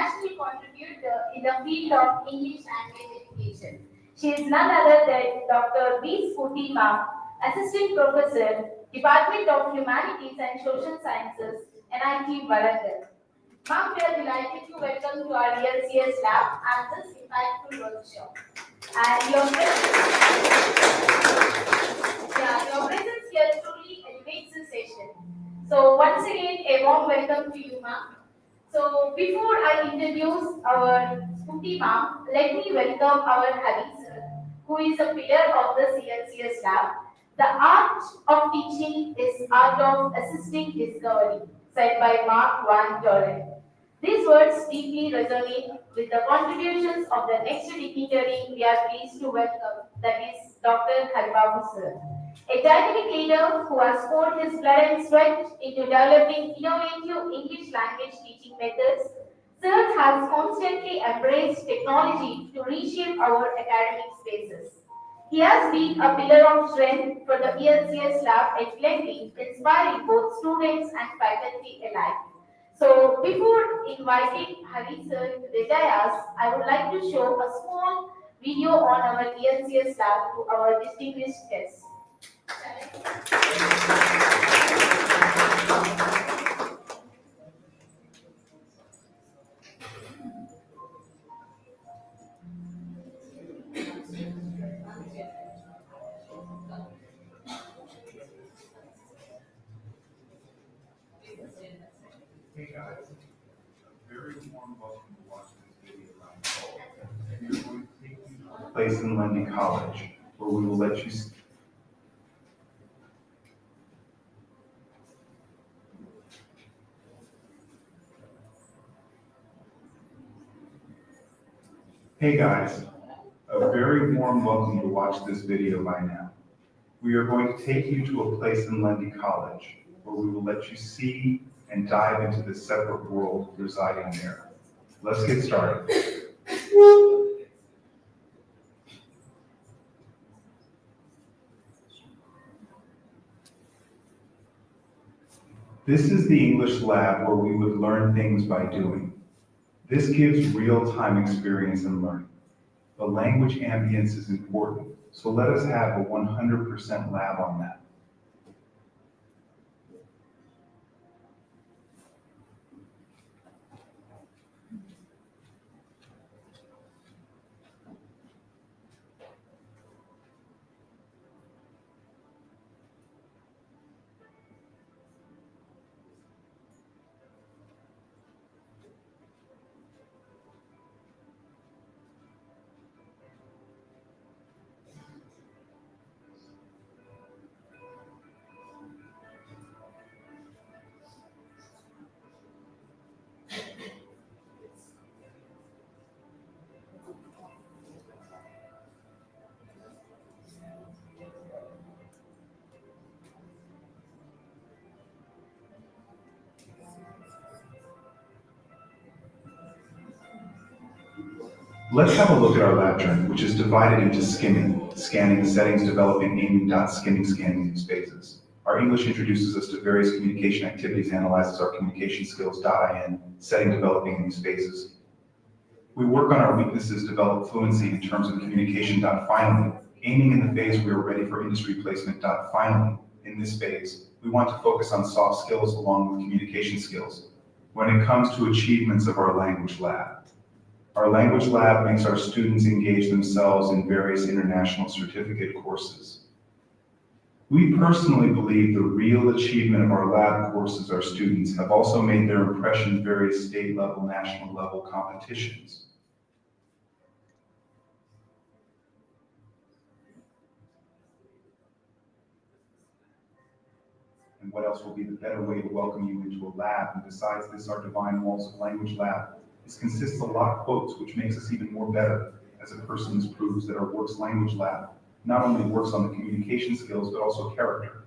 internationally contributor in the field of English language education. She is none other than Dr. B. Spooty Ma'am, Assistant Professor, Department of Humanities and Social Sciences, NIT Warangal. Ma'am, we are delighted to welcome to our ELCS lab and this impactful workshop. And your presence here truly elevates the session. So once again, a warm welcome to you, ma'am. So before I introduce our Spooty ma'am, let me welcome our Hari sir, who is a pillar of the CLCS lab. The art of teaching is art of assisting discovery, said by Mark Van Doren. These words deeply resonate with the contributions of the next dignitary we are pleased to welcome, that is Dr. Haribabu sir. A dynamic leader who has poured his blood and sweat into developing innovative English language teaching methods, Sir has constantly embraced technology to reshape our academic spaces. He has been a pillar of strength for the ELCS lab at Glenview, inspiring both students and faculty alike. So, before inviting Hari sir to the dais, I would like to show a small video on our ELCS lab to our distinguished guests. Hey guys, a very warm welcome to watch this video around the world. We are going to take you to a place in Lundy College where we will let you see. Hey guys, a very warm welcome to watch this video by now. We are going to take you to a place in Lundy College where we will let you see and dive into this separate world residing there. Let's get started. This is the English lab where we would learn things by doing. This gives real-time experience in learning. The language ambience is important, so let us have a 100% lab on that. Let's have a look at our lab journey, which is divided into skimming, scanning, settings, developing, aiming, skimming, scanning spaces. Our English introduces us to various communication activities, analyzes our communication skills, .in, setting, developing in these phases. We work on our weaknesses, develop fluency in terms of communication, finally, aiming in the phase we are ready for industry placement, finally, in this phase, we want to focus on soft skills along with communication skills when it comes to achievements of our language lab. Our language lab makes our students engage themselves in various international certificate courses. We personally believe the real achievement of our lab courses, our students have also made their impression in various state level, national level competitions. And what else will be the better way to welcome you into a lab? And besides this, our Divine Walls of Language lab. This consists of a lot of quotes, which makes us even more better as a person. This proves that our Works Language Lab not only works on the communication skills, but also character.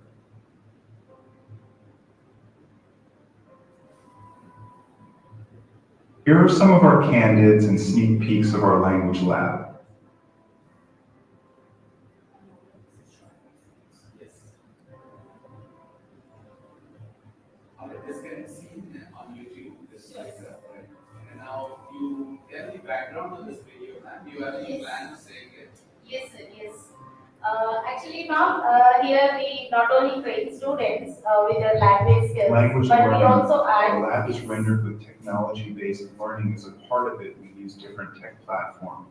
Here are some of our candidates and sneak peeks of our language lab. This can be seen on YouTube, this like, and now you background on this video, ma'am? You have any Yes. plan to say it? Yes, sir, yes. Actually, ma'am, here we not only train students with their language skills, Language but we learning, also the add. lab is Yes. rendered with technology-based learning as a part of it. We use different tech platforms.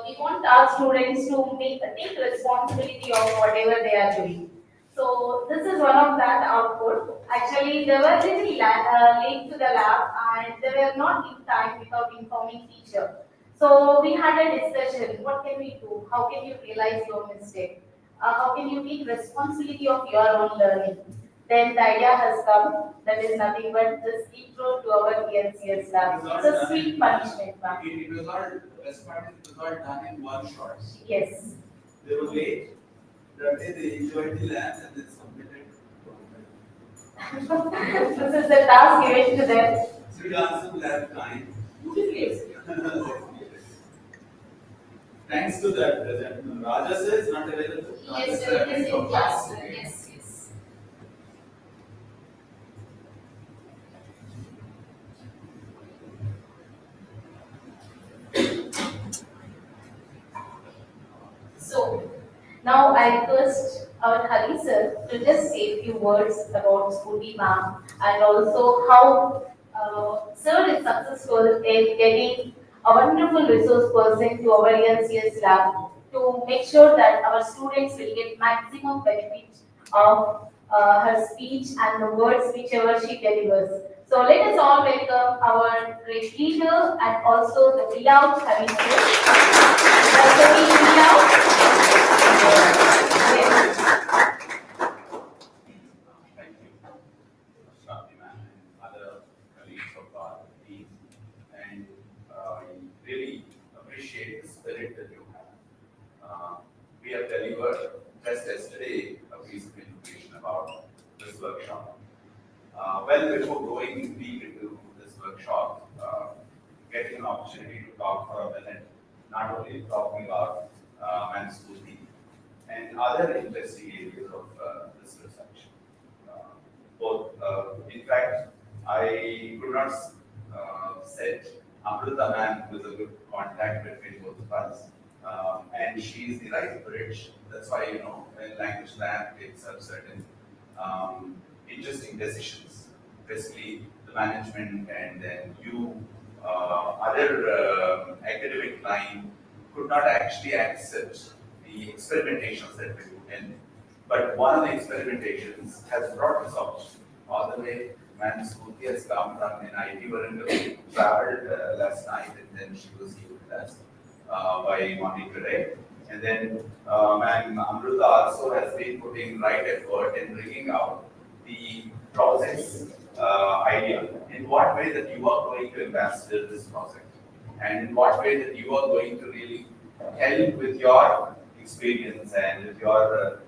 We want our students to take responsibility of whatever they are doing. So this is one of that output. Actually, they were little late to the lab and they were not in time without informing teacher. So we had a discussion. What can we do? How can you realize your mistake? How can you take responsibility of your own learning? Then the idea has come. That is nothing but just intro to our ELCS lab. It's a sweet punishment, ma'am. It was all, the best part is it was all done in one shot. Yes. They were late, that day they enjoyed the lab and then submitted. This is the task given to them. So you answered lab time. Yes. Thanks to that, Raja sir is not available. Yes, Raja sir. went Yes, for in class. class. Yes, yes. So, now I request our Hari sir to just say a few words about Scooty ma'am and also how sir is successful in getting a wonderful resource person to our ELCS lab to make sure that our students will get maximum benefit of her speech and the words whichever she delivers. So let us all welcome our great leader and also the beloved Hari sir. Welcoming beloved. Yes. Thank you, Shakti ma'am and other colleagues of our team. And I really appreciate the spirit that you have. We have delivered just yesterday a piece of information about this workshop. Well before going deep into this workshop, getting an opportunity to talk for a minute, not only talking about Mansuti and other interesting areas of this research. Both, in fact, I could not set Amrita ma'am who is a good contact between both of us. And she is the right bridge. That's why, when language lab takes up certain interesting decisions, basically the management and then you, other academic line could not actually accept the experimentations that we put in. But one of the experimentations has brought us out all the way. Man Smoothie has come from NIT Varangal, traveled last night, and then she was here with us by morning today. And then Man Amruta also has been putting right effort in bringing out the process idea. In what way that you are going to ambassador this project, and in what way that you are going to really help with your experience and with your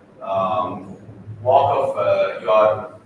walk of your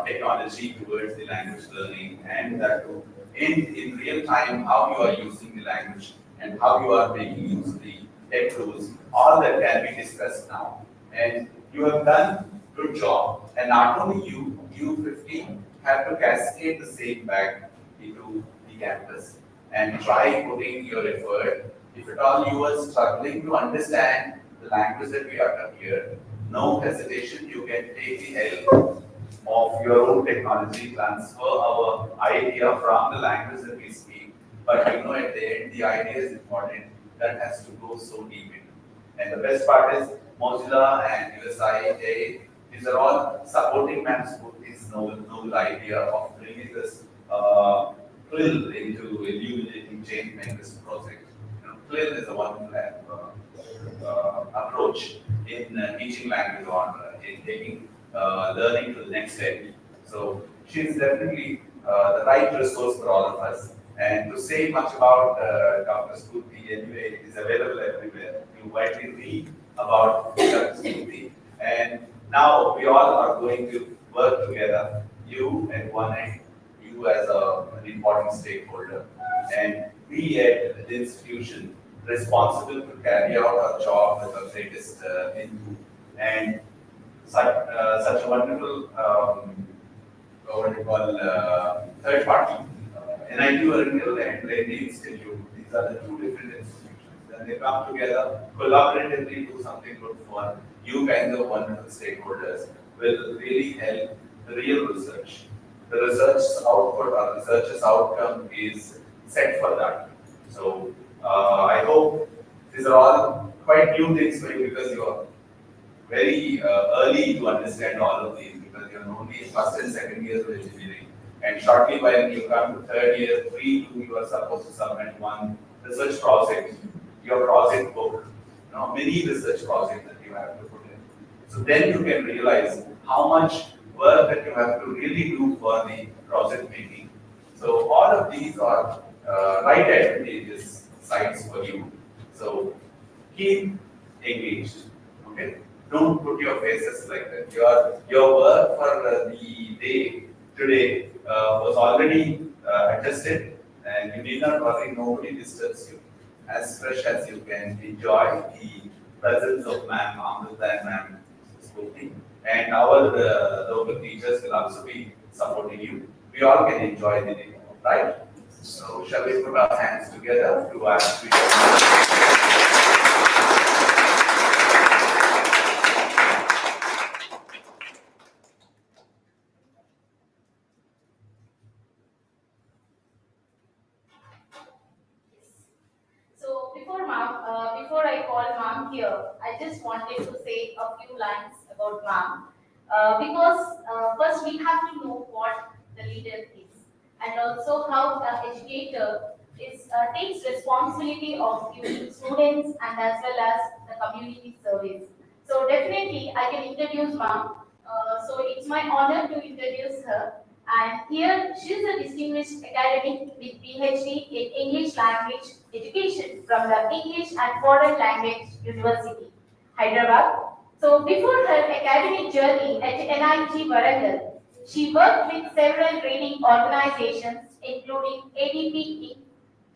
technology towards the language learning, and that to in real time how you are using the language and how you are making use of the tech tools, all that can be discussed now. And you have done good job. And not only you 15 have to cascade the same back into the campus and try putting your effort. If at all you are struggling to understand the language that we utter here, no hesitation, you can take the help of your own technology, transfer our idea from the language that we speak. But at the end, the idea is important. That has to go so deep into. And the best part is Mozilla and USI, these are all supporting Mansukh's novel idea of bringing this CLIL into illuminating Changemakers project. CLIL is a wonderful approach in teaching language or in taking learning to the next step. So she is definitely the right resource for all of us. And to say much about Dr. Spurti, anyway, it is available everywhere. You widely read about Dr. Spurti. And now we all are going to work together, you and one end, you as an important stakeholder, and we at the institution responsible to carry out our job with the greatest input. And such a wonderful, what do you call, third party NIT Warangal and Lady Institute. These are the two different institutions. Then they come together, collaboratively do something good for you kinds of wonderful stakeholders will really help the real research. The research's output or research's outcome is set for that. So I hope these are all quite new things for you because you are very early to understand all of these because you're only first and second years of engineering. And shortly when you come to third year, 3-2, you are supposed to submit one research project, your project book, mini research project that you have to put in. So then you can realize how much work that you have to really do for the project making. So all of these are right advantageous sides for you. So keep engaged. Okay? Don't put your faces like that. Your work for the day today was already adjusted, and you need not worry. Nobody disturbs you. As fresh as you can, enjoy the presence of Ma'am Amrita and Ma'am Spooky. And our local teachers will also be supporting you. We all can enjoy the day, right? So shall we put our hands together to ask? So before I call ma'am here, I just wanted to say a few lines about ma'am. Because first we have to know what the leader is, and also how the educator takes responsibility of giving students and as well as the community service. So definitely I can introduce ma'am. So it's my honor to introduce her. And here she is a distinguished academic with PhD in English language education from the English and Foreign Language University, Hyderabad. So before her academic journey at NIT Warangal, she worked with several training organizations including ADP,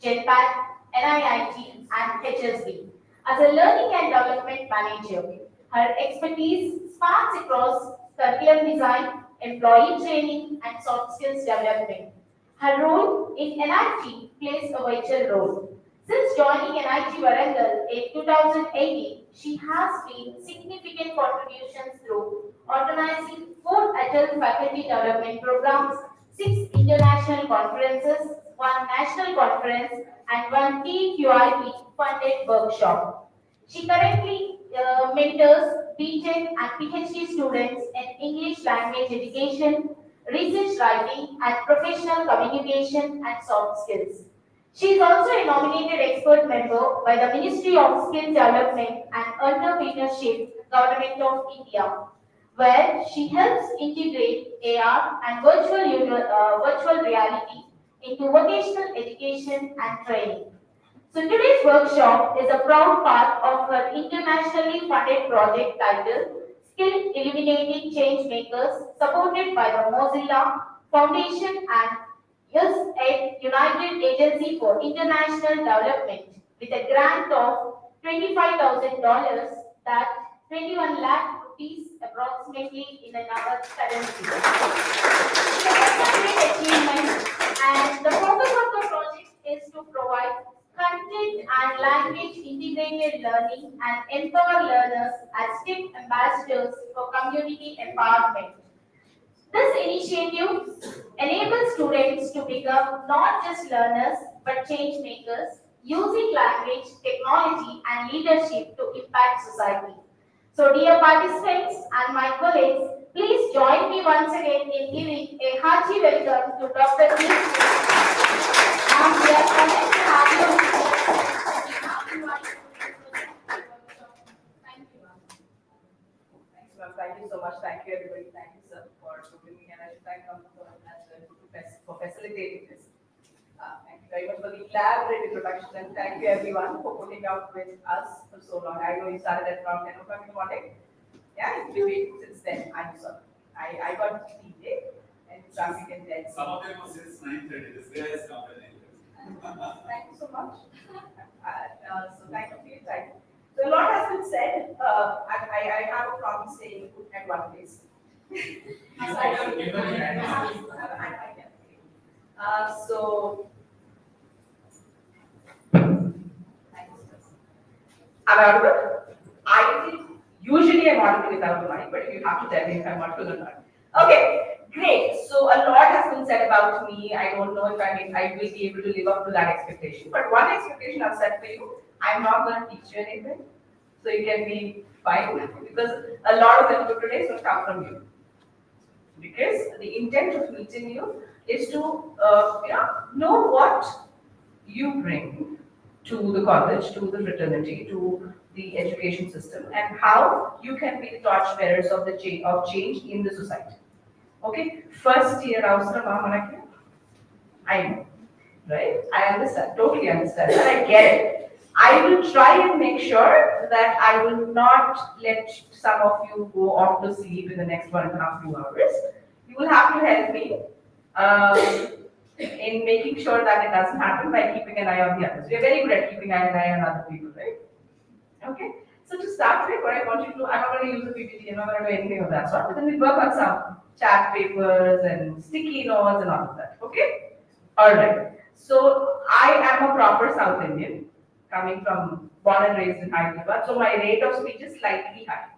Jetpack, NIIT, and HSB as a learning and development manager. Her expertise spans across curriculum design, employee training, and soft skills development. Her role in NIT plays a vital role. Since joining NIT Warangal in 2018, she has made significant contributions through organizing 4 adult faculty development programs, 6 international conferences, 1 national conference, and 1 TQIP funded workshop. She currently mentors BTech and PhD students in English language education, research writing, and professional communication and soft skills. She is also a nominated expert member by the Ministry of Skill Development and Entrepreneurship, Government of India, where she helps integrate AR and virtual reality into vocational education and training. So today's workshop is a proud part of her internationally funded project titled CLILuminating Changemakers, supported by the Mozilla Foundation and USAID United Agency for International Development with a grant of $25,000, that 21 lakh rupees approximately in another currency. So that's a great achievement, and the focus of the project is to provide content and language integrated learning and empower learners as STEM ambassadors for community empowerment. This initiative enables students to become not just learners but change makers using language, technology, and leadership to impact society. So, dear participants and my colleagues, please join me once again in giving a hearty welcome to Dr. P. We are honored to have you with us. Thank you, ma'am. Thanks, ma'am. Thank you so much. Thank you, everybody. Thank you, sir, for giving me, and I should thank Amrita as well for facilitating this. Thank you very much for the elaborate introduction, and thank you, everyone, for putting up with us for so long. I know you started at around 10 o'clock in the morning. Yeah, it's been waiting since then. I'm sorry. I got DJ and traffic and dead. Some of them was since 9:30. This guy has come at 9:30. Thank you so much. So thank you for your time. So a lot has been said. I have a problem staying at one place. So I can. So, am I audible? I think usually I'm audible without the mic, but you have to tell me if I'm audible or not. Okay, great. So a lot has been said about me. I don't know if I will be able to live up to that expectation. But one expectation I've set for you, I'm not going to teach you anything. So you can be fine because a lot of input today is going to come from you. Because the intent of meeting you is to know what you bring to the college, to the fraternity, to the education system, and how you can be the torchbearers of the change in the society. Okay, first year avasarama manaki. I know, right? I understand, totally understand, and I get it. I will try and make sure that I will not let some of you go off to sleep in the next 1.5 2 hours. You will have to help me in making sure that it doesn't happen by keeping an eye on the others. We are very good at keeping an eye on other people, right? Okay. So to start with, what I want you to do, I'm not going to use a PPT, I'm not going to do anything of that sort, but then we'll work on some chat papers and sticky notes and all of that. Okay? Alright. So I am a proper South Indian, coming from born and raised in Hyderabad. So my rate of speech is slightly high.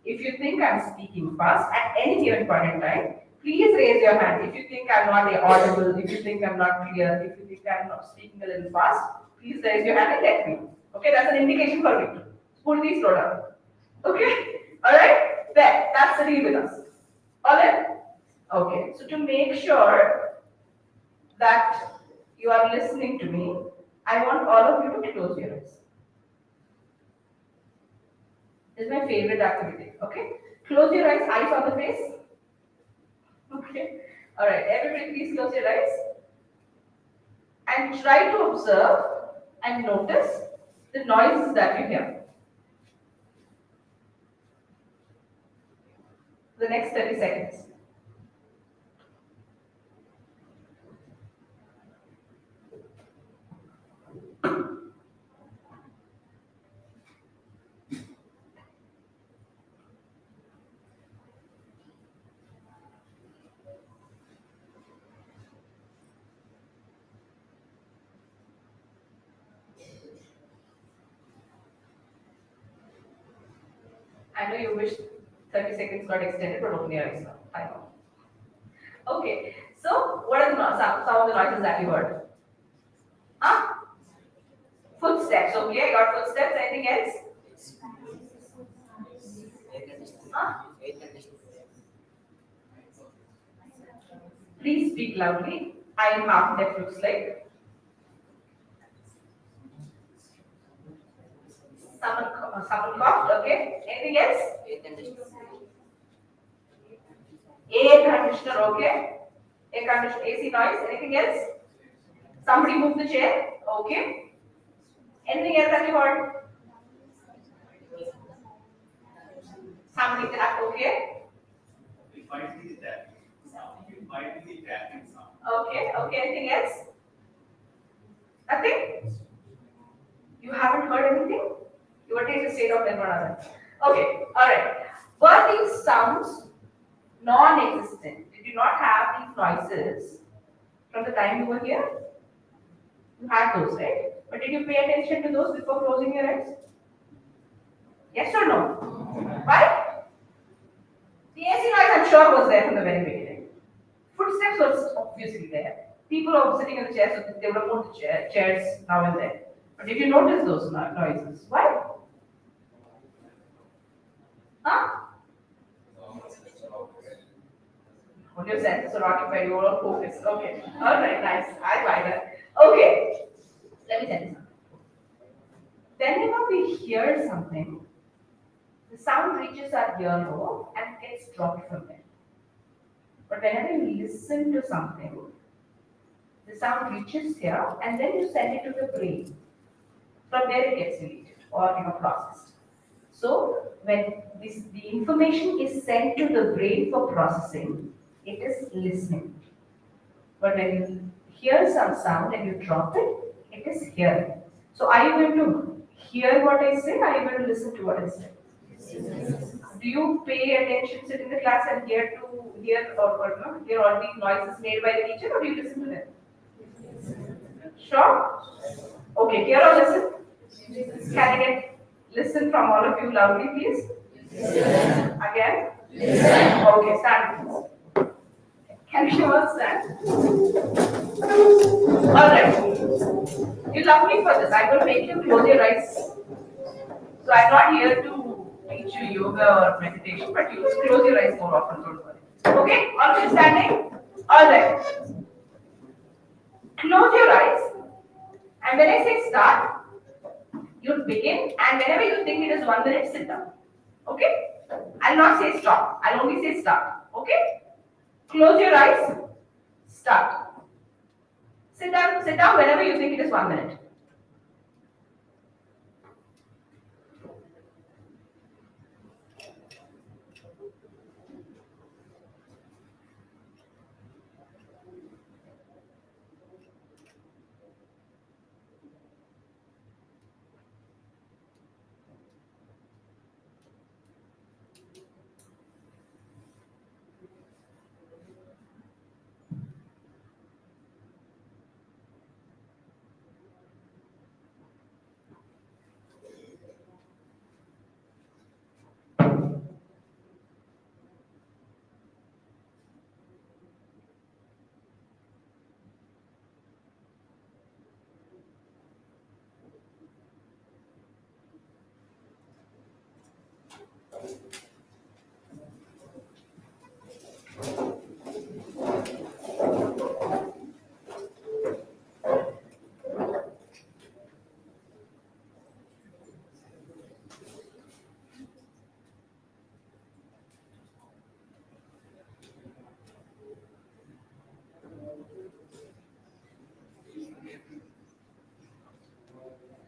If you think I'm speaking fast at any given point in time, please raise your hand. If you think I'm not audible, if you think I'm not clear, if you think I'm not speaking a little fast, please raise your hand and let me know. Okay, that's an indication for me. Please slow down. Okay, all right. There, that's the deal with us. All right. Okay, so to make sure that you are listening to me, I want all of you to close your eyes. This is my favorite activity. Okay, close your eyes on the face. Okay, all right. Everybody, please close your eyes and try to observe and notice the noises that you hear. The next 30 seconds. I know you wish 30 seconds got extended, but open your eyes now. I know. Okay, so what are some of the noises that you heard? Huh? Footsteps, okay, I got footsteps. Anything else? Huh? Please speak loudly. I am half deaf, looks like. Someone coughed, okay. Anything else? Air conditioner, okay. Air conditioner, AC noise. Anything else? Somebody move the chair, okay. Anything else that you heard? Somebody that, okay. We find the tapping sound. You find the tapping sound. Okay, okay. Anything else? Nothing? You haven't heard anything? You were taking a state of environment. Okay, alright. Were these sounds non-existent? Did you not have these noises from the time you were here? You had those, right? But did you pay attention to those before closing your eyes? Yes or no? Why? The AC noise I'm sure was there from the very beginning. Footsteps was obviously there. People were sitting in the chairs, so they would have moved the chairs now and then. But did you notice those noises? Why? Huh? What you said, so occupied, you were all focused. Okay. Alright, nice. I buy that. Okay. Let me tell you something. Whenever we hear something, the sound reaches our earlobe and gets dropped from there. But whenever you listen to something, the sound reaches here and then you send it to the brain. From there it gets deleted or processed. So when the information is sent to the brain for processing, it is listening. But when you hear some sound and you drop it, it is hearing. So are you going to hear what I say? Are you going to listen to what I say? Do you pay attention, sit in the class and hear all these noises made by the teacher, or do you listen to them? Sure? Okay, here or listen? Can I get listen from all of you loudly, please? Again? Okay, stand please. Can you all stand? Alright. You love me for this. I will make you close your eyes. So I'm not here to teach you yoga or meditation, but you just close your eyes more often, don't worry. Okay? All of you standing? Alright. Close your eyes. And when I say start, you begin, and whenever you think it is 1 minute, sit down. Okay? I'll not say stop. I'll only say start. Okay? Close your eyes. Start. Sit down whenever you think it is 1 minute.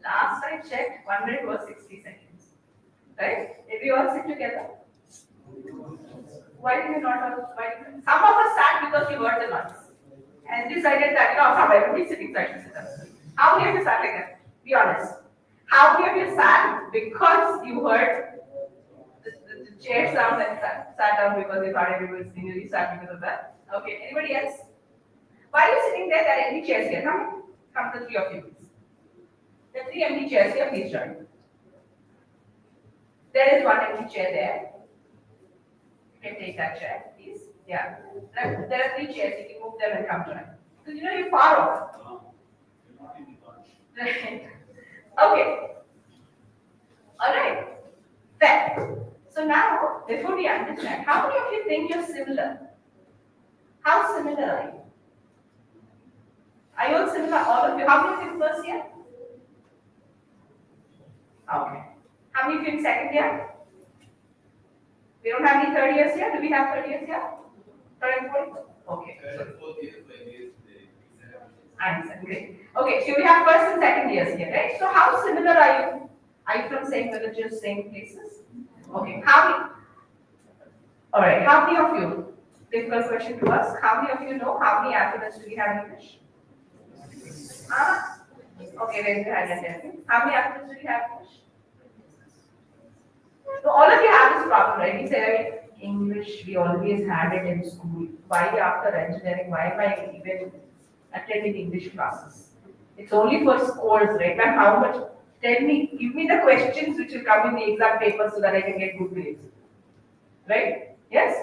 Last I checked, 1 minute was 60 seconds. Right? Did we all sit together? Why did we not all? Some of us sat because we heard the noise and decided that, I will be sitting, so I should sit down. How many of you sat like that? Be honest. How many of you sat because you heard the chair sound and sat down because you thought everybody was sitting, you sat because of that? Okay, anybody else? While you're sitting there, there are empty chairs here. Come the three of you, please. The three empty chairs here, please join. There is one empty chair there. You can take that chair, please. Yeah. There are three chairs, you can move them and come join. Because you're far off. Right. Okay. Alright. Then. So now, before we understand, how many of you think you're similar? How similar are you? Are you all similar? All of you? How many of you in first year? Okay. How many of you in second year? We don't have any third years here? Do we have third years here? Third and fourth? Okay. I understand. Great. Okay, so we have first and second years here, right? So how similar are you? Are you from same villages, same places? Okay. How many? Alright, how many of you? Difficult question to us. How many of you know how many alphabets do we have in English? Okay, raise your hand and tell me. How many alphabets do we have in English? So all of you have this problem, right? We say English, we always had it in school. Why after engineering, why am I even attending English classes? It's only for scores, right? Ma'am, how much? Tell me, give me the questions which will come in the exam paper so that I can get good grades. Right? Yes?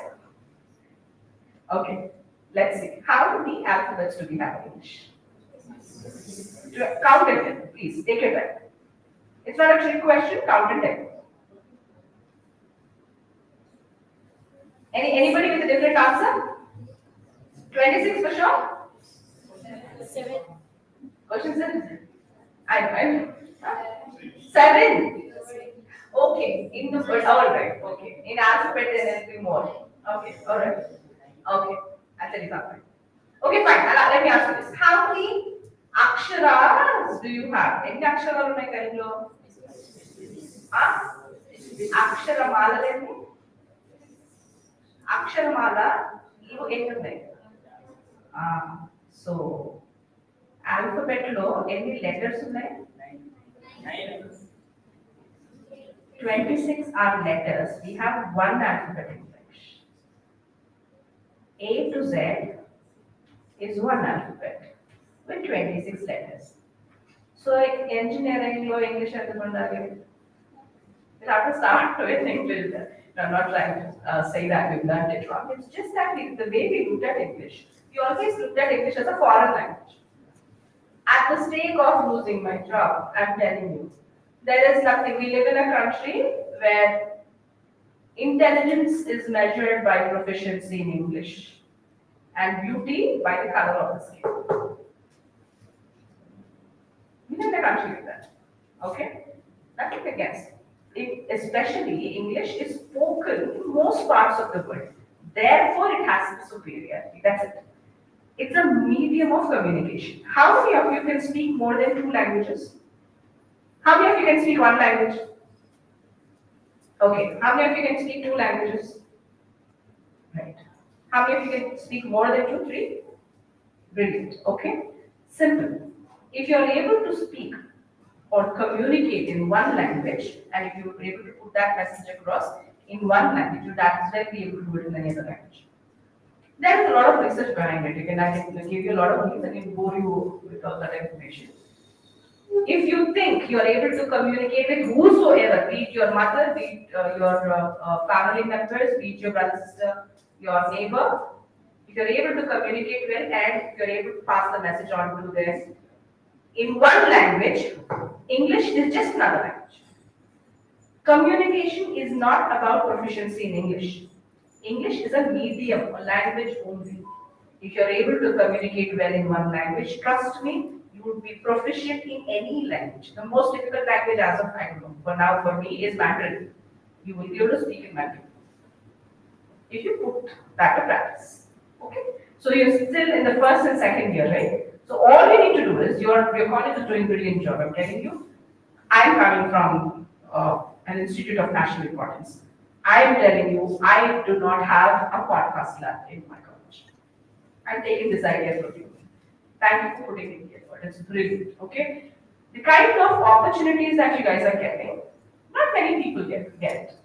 Okay. Let's see. How many alphabets do we have in English? Count it, please. Take it back. It's not a trick question. Count it. Anybody with a different answer? 26 for sure? 7. Question 7. I know. 7. Okay. In the alright. Okay. In alphabet there will be more. Okay. Alright. Okay. I'll tell you something. Okay, fine. Let me ask you this. How many aksharas do you have? Any aksharalu unnai Telugulo? Aksharamala lenni? Aksharamala ఇవి ఎన్ని ఉన్నాయి? So alphabet లో ఎన్ని letters ఉన్నాయి? 26 are letters. We have one alphabet in English. A to Z is one alphabet. with 26 letters. So like engineering or English at the Mandari, we have to start with English. No, I'm not trying to say that we've learned it wrong. It's just that the way we looked at English, we always looked at English as a foreign language. At the stake of losing my job, I'm telling you, there is nothing. We live in a country where intelligence is measured by proficiency in English and beauty by the color of the skin. We live in a country like that. Okay? Nothing against it. Especially English is spoken in most parts of the world. Therefore, it has superiority. That's it. It's a medium of communication. How many of you can speak more than 2 languages? How many of you can speak 1 language? Okay. How many of you can speak 2 languages? Right. How many of you can speak more than 2, 3? Brilliant. Okay. Simple. If you're able to speak or communicate in 1 language, and if you're able to put that message across in 1 language, you'll as well be able to do it in any other language. There is a lot of research behind it. I can give you a lot of links and can bore you with all that information. If you think you are able to communicate with whosoever, be it your mother, be it your family members, be it your brother, sister, your neighbor, if you're able to communicate well and you're able to pass the message on to them in 1 language, English is just another language. Communication is not about proficiency in English. English is a medium, a language only. If you're able to communicate well in 1 language, trust me, you will be proficient in any language. The most difficult language as of I don't know, for now for me is Mandarin. You will be able to speak in Mandarin. If you put that to practice. Okay? So you're still in the first and second year, right? So all you need to do is, your college is doing a brilliant job, I'm telling you. I'm coming from an institute of national importance. I'm telling you, I do not have a podcast lab in my college. I'm taking this idea from you. Thank you for putting in the effort. It's brilliant, okay? The kind of opportunities that you guys are getting, not many people get.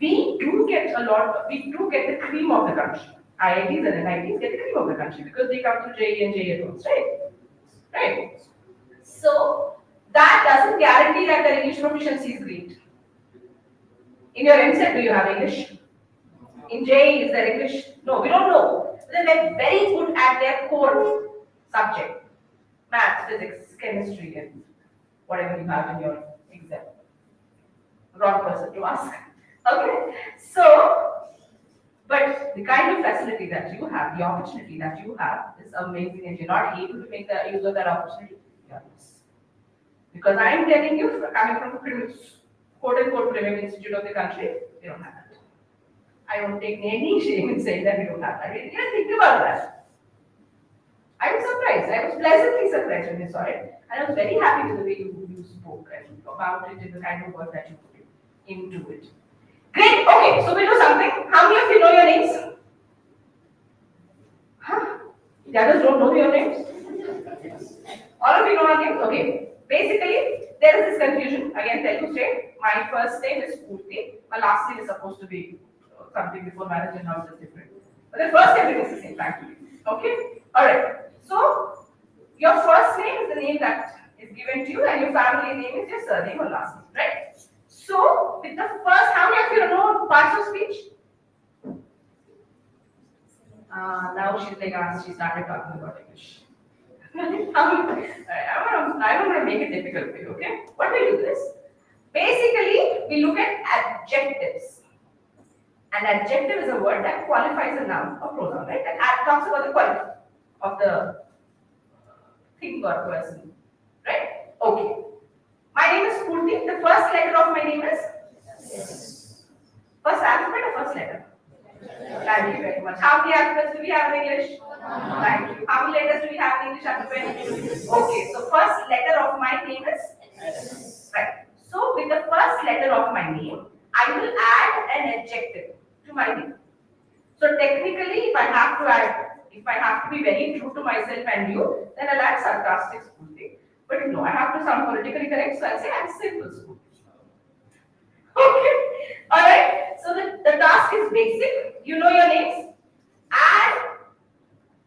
We do get the cream of the country. IITs and NITs get the cream of the country because they come to JEE and JEE roles, right? Right? So, that doesn't guarantee that their English proficiency is great. In your MSET, do you have English? In JEE, is there English? No, we don't know. They're very good at their core subject. Maths, physics, chemistry, and whatever you have in your exam. Wrong person to ask. Okay? So, but the kind of facility that you have, the opportunity that you have is amazing, and you're not able to make the use of that opportunity, you're lost. Because I'm telling you, coming from a quote-unquote premier institute of the country, we don't have that. I don't take any shame in saying that we don't have that. We didn't think about that. I was surprised. I was pleasantly surprised when I saw it. And I was very happy with the way you spoke and about it and the kind of work that you put into it. Great. Okay, so we'll do something. How many of you know your names? Huh? The others don't know your names? All of you know our names? Okay. Basically, there is this confusion. Again, tell you straight. My first name is Purti. My last name is supposed to be something before marriage, and now it's different. But the first name is the same, actually. Okay? Alright. So, your first name is the name that is given to you, and your family name is your surname or last name, right? So, with the first, how many of you know parts of speech? Now she's like, she started talking about English. I don't want to make it difficult for you, okay? What we do is, basically, we look at adjectives. An adjective is a word that qualifies a noun or pronoun, right? And talks about the quality of the thing or person, right? Okay. My name is Purti. The first letter of my name is? Yes. First alphabet or first letter? Thank you very much. How many alphabets do we have in English? Thank you. How many letters do we have in English alphabet? Okay, so first letter of my name is? Yes. Right. So with the first letter of my name, I will add an adjective to my name. So technically, if I have to be very true to myself and you, then I'll add sarcastic Spurti. But no, I have to sound politically correct, so I'll say I'm simple Spurti. Okay, alright. So the task is basic. You know your names. Add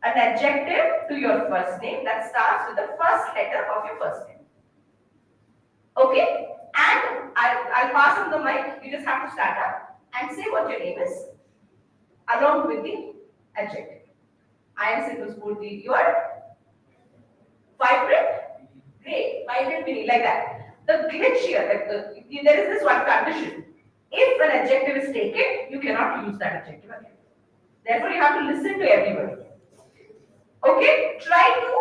an adjective to your first name that starts with the first letter of your first name. Okay? And I'll pass on the mic. You just have to stand up and say what your name is along with the adjective. I am Sindhu Spurti. You are vibrant? Great. Vibrant meaning like that. The glitch here, there is this one condition. If an adjective is taken, you cannot use that adjective again. Therefore, you have to listen to everybody. Okay? Try to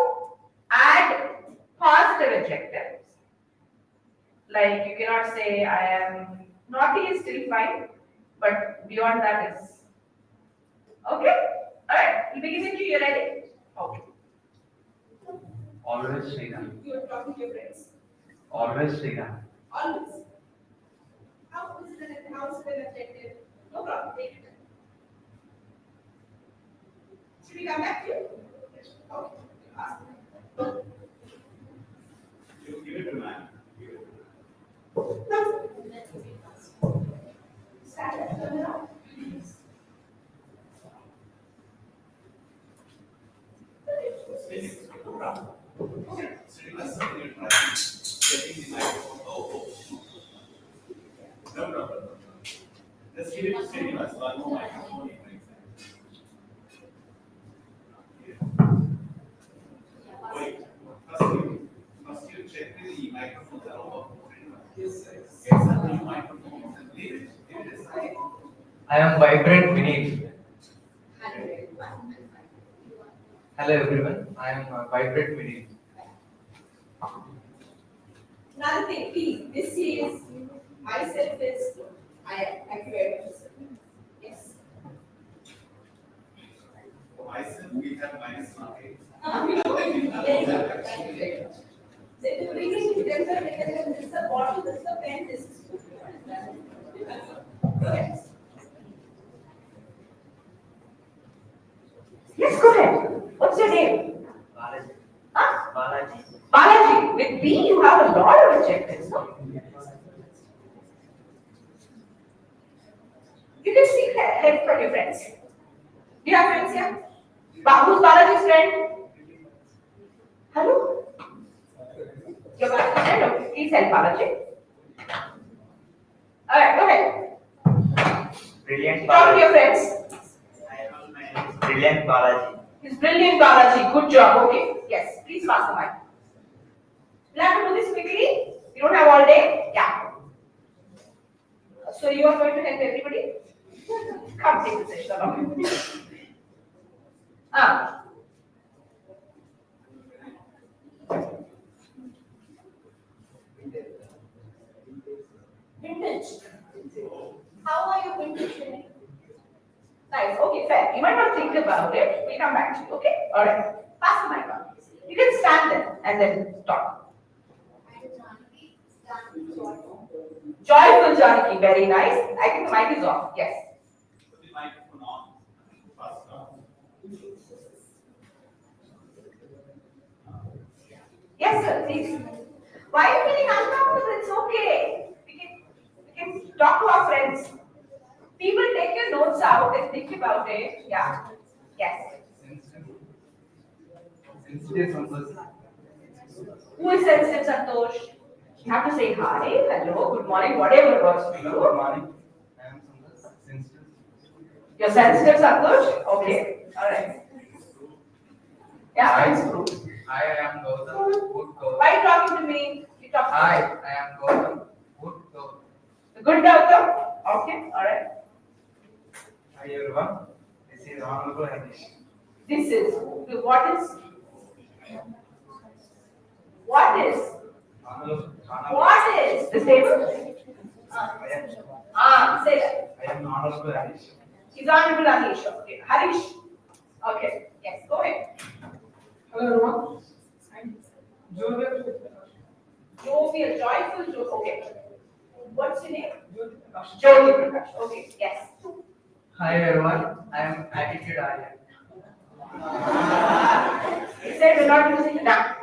add positive adjectives. Like you cannot say I am naughty is still fine, but beyond that is okay. Alright, you begin it, you ready? Okay. Always Sriram. You are talking to your friends. Always Sriram. Always. How is it an adjective? No problem, take it. Should we come back to you? Okay. Ask. You give it to man. Stand up, turn around. No. Let's give it to Srinivas. One more microphone. Wait. First you check the microphones are over. Yes. Get some new microphones and leave it. Give it aside. I am Vibrant Vineet. Hello everyone. I am Vibrant Vineet. Another thing, please. This is myself is I am. Thank you very much. Yes. For myself, we have minus marking. This is a bottle, this is a pen, this is yes. Yes, go ahead. What's your name? Balaji. Huh? Balaji. Balaji. With B, you have a lot of adjectives, no? You can seek help from your friends. Do you have friends here? Who's Balaji's friend? Hello? Your Balaji's friend? Okay, please help Balaji. Alright, go ahead. Brilliant Talk to Balaji. your friends. Brilliant Balaji. He's brilliant, Balaji. Good job. Okay. Yes. Please pass the mic. We'll have to do this quickly. We don't have all day. Yeah. So you are going to help everybody? Come take the session along. Vintage. How are you vintage? Nice. Okay, fair. You might not think about it. We'll come back to you. Okay? All right. Pass the mic on. You can stand there and then talk. Joyful Janaki. Very nice. I think the mic is off. Yes. Put the microphone on. First off. Yes, sir. Please. Why are you feeling uncomfortable? It's okay. We can talk to our friends. People take your notes out and think about it. Yeah. Yes. Sensitive Santosh. Who is sensitive, Santosh? You have to say hi, hello, good morning, whatever works for Good you. morning. I am sensitive. You're sensitive, Santosh? Okay. Alright. Yeah, thanks, Guru. I am Gautam. Good Gautam. Why are you talking to me? You talk to Hi, me. I am Gautam. Good Gautam. The good Gautam? Okay, alright. Hi everyone. This is Honorable Harish. This is, what is? What is this table? Say that. I am Honorable Harish. He's Honorable Harish. Okay. Harish. Okay. Yes, go ahead. Hello everyone. Jovial, joyful, okay. What's your name? Jyoti Prakash. Okay, yes. Hi everyone. I am Attitude Arya. He said we're not using it now.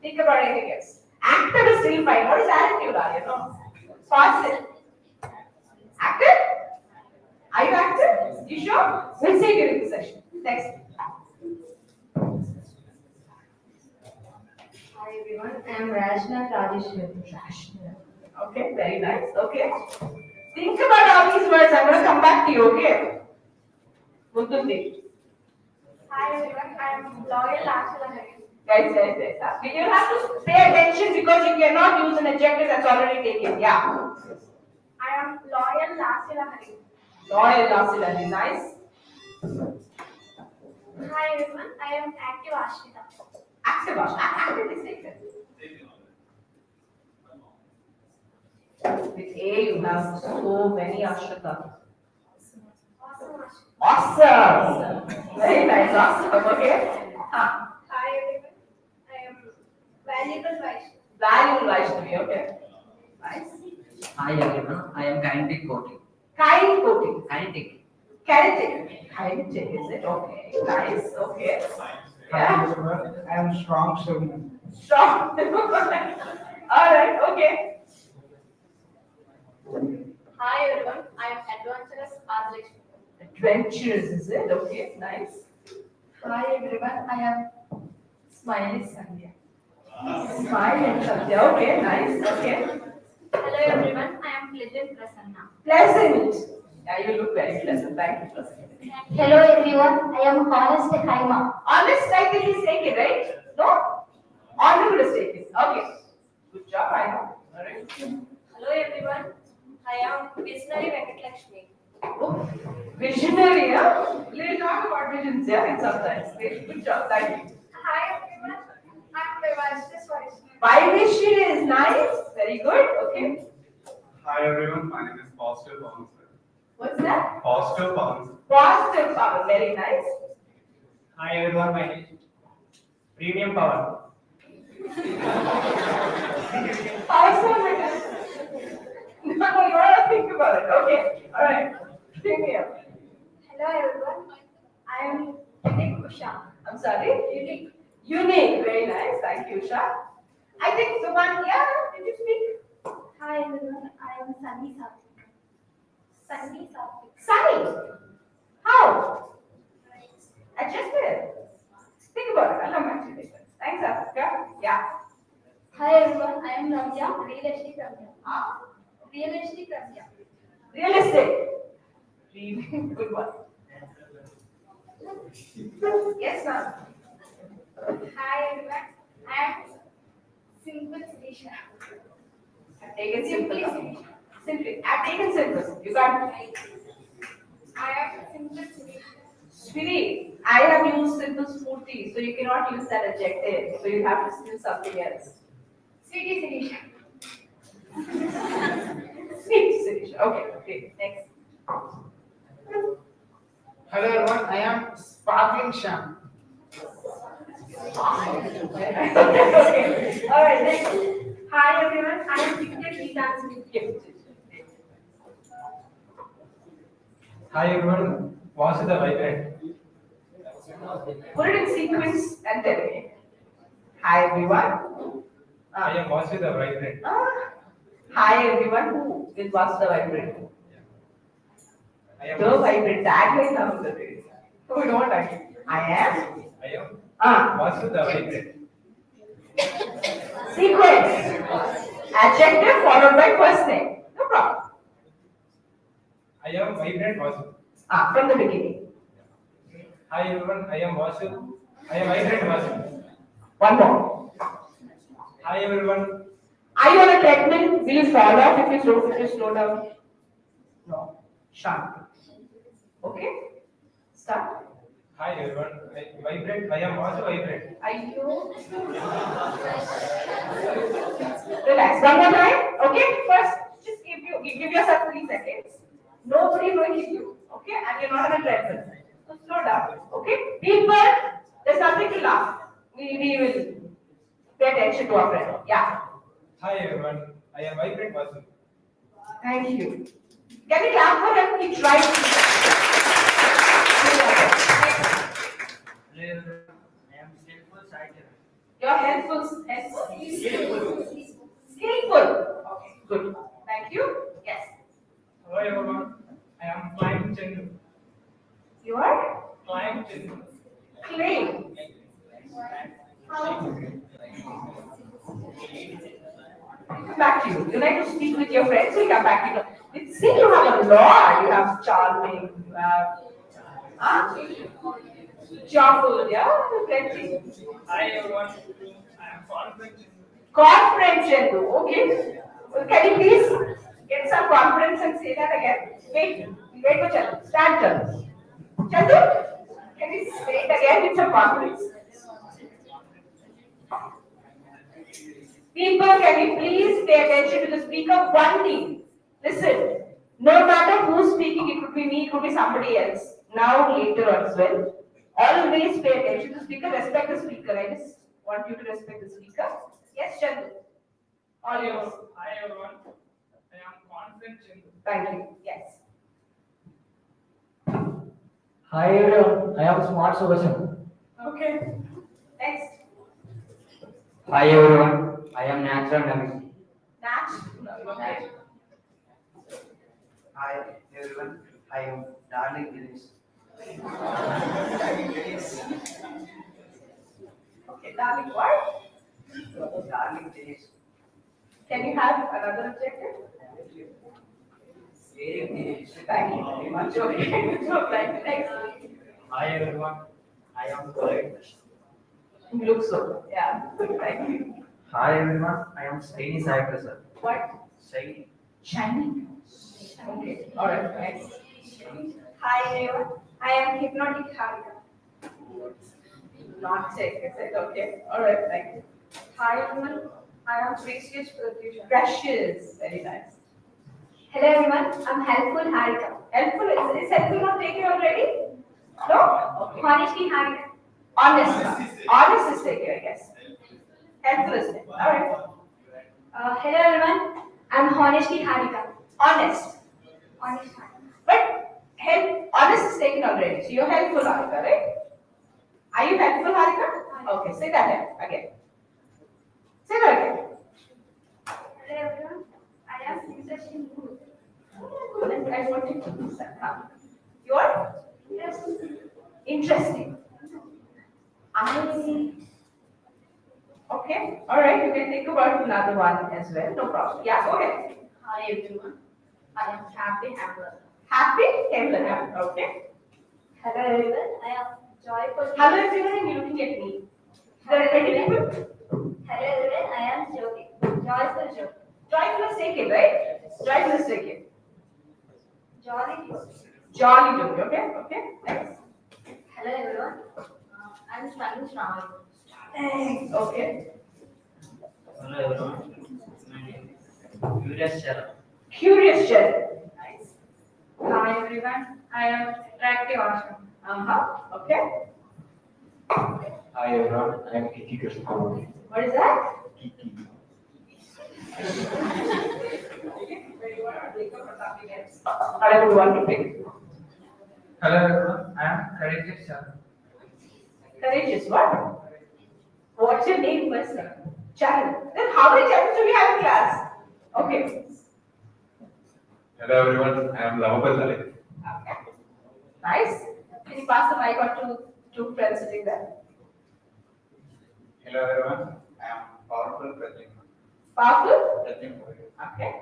Think about anything else. Active is still fine. What is attitude, Arya? No. Passive. Active? Are you active? You sure? We'll see during the session. Next. Hi everyone, I am Rashna Rajeshwari. Rational. Okay, very nice. Okay. Think about all these words. I'm going to come back to you, okay? Mundundi. Hi everyone, I am loyal Ashila. Guys. You have to pay attention because you cannot use an adjective that's already taken. Yeah. I am loyal Ashila. Loyal, Nasilani. Nice. Hi everyone, I am active Ashita. Active. Active is taken. With A, you have so many Ashrita. Awesome Ashita. Awesome. Very nice. Awesome. Okay. Huh. Hi everyone, I am valuable Vaishnavi. Valuable Vaishnavi. Okay. Nice. Hi everyone, I am Kinetic Coating. Kind coating. Kinetic. Kinetic. Kinetic, is it? Okay. Nice. Okay. Hi Yeah. everyone, I am strong student. Strong. All right. Okay. Hi everyone, I am adventurous Adlakshmi. Adventurous, is it? Okay. Nice. Hi everyone, I am Smiley Sandhya. Smile and Satya. Okay. Nice. Okay. Hello everyone, I am pleasant Prasanna. Pleasant. Yeah, you look very pleasant. Thank you, Pleasant. Hello everyone, I am Honest Haima. Honest, I think he's taken, right? No? Honorable is taken. Okay. Good job, I know. All right. Hello everyone, I am Visionary Venkatlakshmi. Oh, visionary, huh? We'll talk about visions, yeah, in sometimes. Good job, thank you. Hi everyone, I am Devashish Vaishnavi. Vibration is nice. Very good. Okay. Hi everyone, my name is Positive Pawns. What's that? Positive Pawns. Positive power. Very nice. Hi everyone, my name is Premium Power. Awesome. No, you want to think about it. Okay. All right. Premium. Hello everyone, I am Unique Usha. I'm sorry. Unique. Unique. Very nice. Thank you, Usha. I think the one, yeah, did you speak? Hi everyone, I am Sunny Satvik. Sunny Satvik. Sunny. How? Adjective. Think about it. I'll come back to you later. Thanks, Africa. Yeah. Hi everyone, I am Ramya, realistic Ramya. Ah, Realistic Ramya. realistic. Really good one. Yes, ma'am. Hi everyone, I am Simple Sirisha. I've taken simple. Simply Sirisha. Simply. I've taken simple. You got it. I am Simple Sirisha. Sweetie, I have used simple smoothie, so you cannot use that adjective. So you have to use something else. Sweetie Sirisha. Sweet, Sirisha. Okay. Next. Hello everyone, I am Sparkling Sham. Okay. All right. Next. Hi everyone, I am Gifted Geetanjali. Hi everyone, Vasu the Vibrant. Put it in sequence and tell me. Hi everyone. I am Vasu the Vibrant. Hi everyone. Who is Vasu the Vibrant? I am The Vibrant. Tagline of the day. So we don't tag. I am. Vasu the Vibrant. Sequence. Adjective followed by first name. No problem. I am Vibrant Vasu. From the beginning. Hi everyone, I am Vasu. I am Vibrant Vasu. One more. Hi everyone, Are you on a treadmill? Will you fall off if you slow down? No. Shanti. Okay? Start. hi everyone, I am Vasu Vibrant. Are you? Relax. One more time. Okay? First, just give yourself 3 seconds. Nobody will hit you. Okay? And you're not on a treadmill. So slow down. Okay? People, there's nothing to laugh. We will pay attention to our friend. Yeah. Hi everyone, I am Vibrant Vasu. Thank you. Can you clap for him? He tried. Hello everyone, I am Skillful Sighter. You're helpful. Skillful. Okay, good. Thank you. Yes. Hello everyone, I am Climb Chandu. You are Climb Chandu. clean. Come back to you. You like to speak with your friends, we'll come back to you. It seems you have a lot. You have charming, you have joyful, yeah, plenty. Hi everyone, I am confident. Confidence, Chandu. Okay. Well, can you please get some confidence and say that again? Wait for Chandu. Stand, Chandu. Chandu, can you say it again with some confidence? People, can you please pay attention to the speaker? One thing. Listen. No matter who's speaking, it could be me, it could be somebody else. Now, later as well. Always pay attention to the speaker. Respect the speaker. I just want you to respect the speaker. Yes, Chandu. All yours. Hi everyone, I am confident. Thank you. Yes. Hi everyone, I am Smart Solution. Okay. Next. Hi everyone, I am Natural Dynamics. Natch. No, okay. Hi everyone, I am Darling Dinesh. Okay, darling, what? Darling Dinesh. Can you have another objective? Thank you very much. Okay. So, thank you. Next. Hi everyone, I am Colette. You look so. Yeah. Thank you. Hi everyone, I am Shiny Sai Prasad. What? Shiny. Shining. Okay. All right. Next. Hi everyone, I am Hypnotic Harika. Not check, is it? Okay. All right. Thank you. Hi everyone, I am Precious Pratyusha. Precious. Very nice. Hello everyone, I'm Helpful Harika. Helpful. Is helpful not taken already? No? Okay. Honestly Harika. Honest. Honest is taken, I guess. Helpful is taken. All right. Hello everyone, I'm Honestly Harika. Honest. Honest Harika. But honest is taken already. So you're helpful, Harika, right? Are you helpful, Harika? Okay, say that again. Say that again. Hello everyone, I am Interesting Good. I want you to do that. You're interesting. Okay, all right. You can think about another one as well. No problem. Yeah, go ahead. Hi everyone, I am Happy Hamlet. Happy Hamlet. Okay. Hello everyone, I am Joyful. Hello everyone, and you're looking at me. There are 20 people. Hello everyone, I am Jyoti. Joyful Jyoti. Joyful is taken, right? Joyful is taken. Jolly Jyoti. Jolly Jyoti. Okay. Okay. Next. Hello everyone, I am Stunning Shravan. Thanks. Okay. Hello everyone, my name is Curious Sharon. Curious Jen. Nice. Hi everyone, I am Attractive Ashram. Okay. Hi everyone, I am Kiki Krishna. What is that? Kiki. I would want to pick. Hello everyone, I am Courageous Sharon. Courageous. What? What's your name first? Charan. Then how many chapters do we have in class? Okay. Hello everyone, I am Lovable Lalit. Okay. Nice. Can you pass the mic on to two friends sitting there? Hello everyone, I am Powerful Pratyum. Powerful? Pratyum. Okay.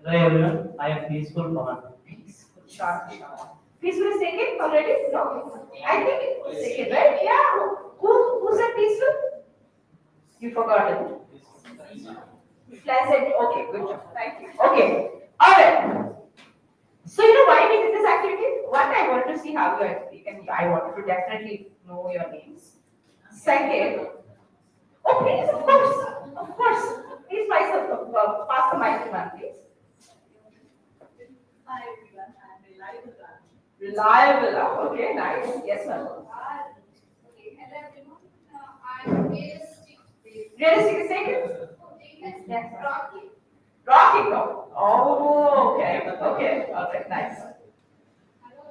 Hello everyone, I am Peaceful Pawan. Peaceful. Short. Peaceful is taken already? No. I think it was taken, right? Yeah. Who said peaceful? You forgot it. Pleasant. Okay, good job. Thank you. Okay. Alright. So you know why we did this activity? One, I want to see how you are speak, and I want to definitely know your names. Second, oh please, of course. Please pass the mic to man, please. Hi everyone, I am Reliable. Reliable. Okay, nice. Yes, ma'am. Okay, hello everyone, I am Realistic. Realistic is taken. Yes, Rocky. Rocky, no. Oh, okay. Okay. Okay, nice. Hello.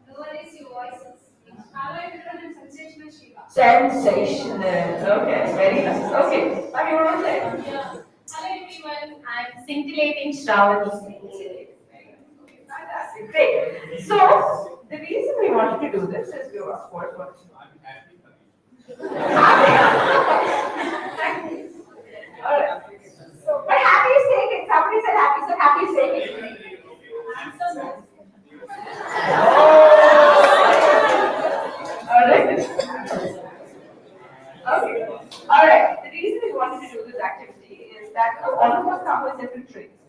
No one is your voices. Hello everyone, I am Sensational Shiva. Sensational. Okay, very nice. Okay. Now you want to say? Hello everyone, I am Scintillating Shravani. Fantastic. Great. So, the reason we wanted to do this is we were, of course, I'm happy for you. happy. Alright, the reason we wanted to do this activity is that all of us come with different traits.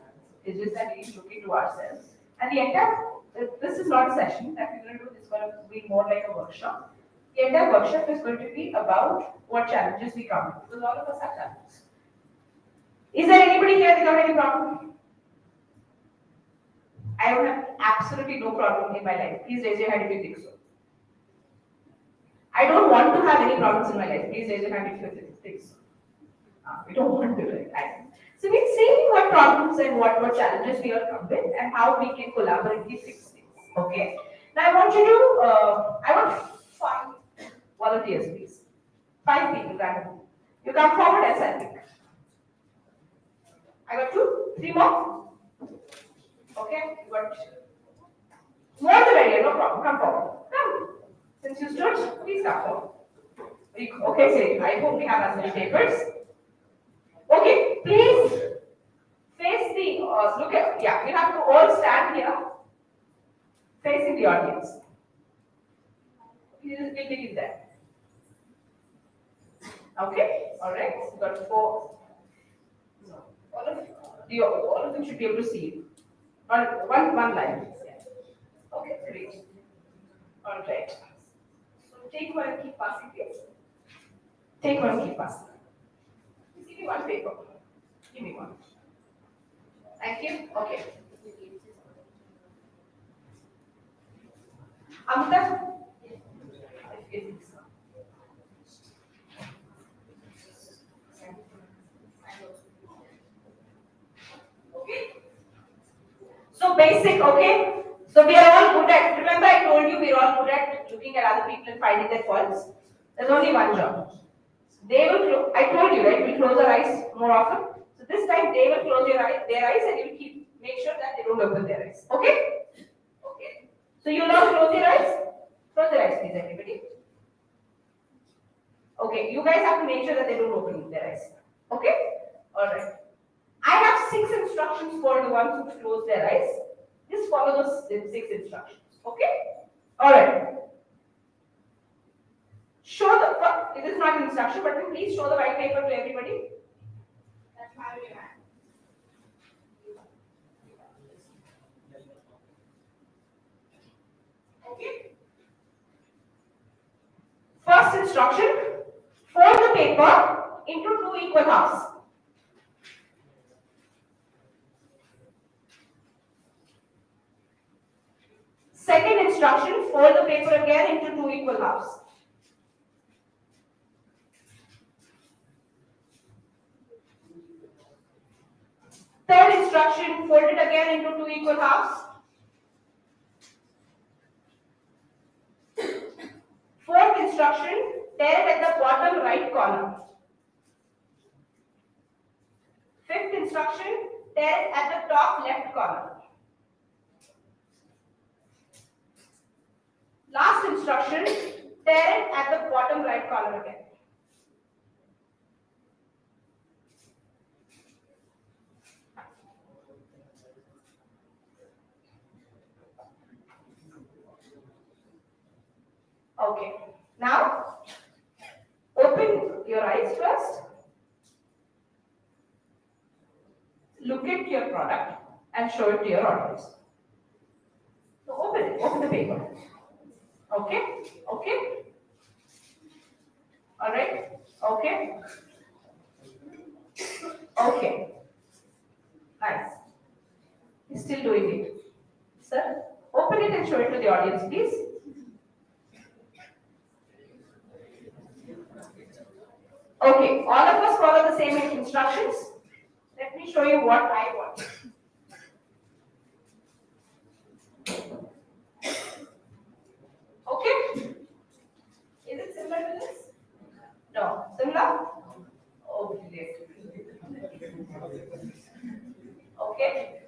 It's just that we each look into ourselves. And the entire, this is not a session that we're going to do, this is going to be more like a workshop. The entire workshop is going to be about what challenges we come with, because all of us have challenges. Is there anybody here that got any problem? I would have absolutely no problem in my life. Please raise your hand if you think so. I don't want to have any problems in my life. Please raise your hand if you think so. We don't want to, right? So we're seeing what problems and what challenges we all come with and how we can collaboratively fix things. Okay. Now I want you to, I want 5 volunteers, please. 5 people randomly. You come forward as I pick. I got 2, 3 more. Okay, you got more the merrier, no problem. Come forward. Come. Since you stood, please come forward. Okay, say, I hope we have as many papers. Okay, please face the, look at, yeah, you have to all stand here, facing the audience. We'll begin there. Okay, alright, so got 4. All of them should be able to see you. One line. Okay, great. Alright. So take one and keep passing, please. Take one and keep passing. Just give me one paper. Give me one. Thank you. Okay. Amita? Okay. So basic, okay? So we are all good at, remember I told you we are all good at looking at other people and finding their faults. There's only one job. They will, I told you, right, we'll close our eyes more often. So this time they will close their eyes and you will make sure that they don't open their eyes. Okay? Okay. So you now close your eyes. Close your eyes, please, everybody. Okay, you guys have to make sure that they don't open their eyes. Okay? Alright. I have 6 instructions for the ones who close their eyes. Just follow those 6 instructions. Okay? Alright. Show the, it is not an instruction, but please show the white paper to everybody. That's how you have. Okay. First instruction, fold the paper into 2 equal halves. Second instruction, fold the paper again into 2 equal halves. Third instruction, fold it again into 2 equal halves. Fourth instruction, tear it at the bottom right corner. Fifth instruction, tear it at the top left corner. Last instruction, tear it at the bottom right corner again. Okay, now open your eyes first. Look at your product and show it to your audience. So open the paper. Okay, okay. All right, okay. Okay, nice. He's still doing it. Sir, open it and show it to the audience, please. Okay, all of us follow the same instructions. Let me show you what I want. Okay? Is it similar to this? No. Similar? Oh, great. Okay.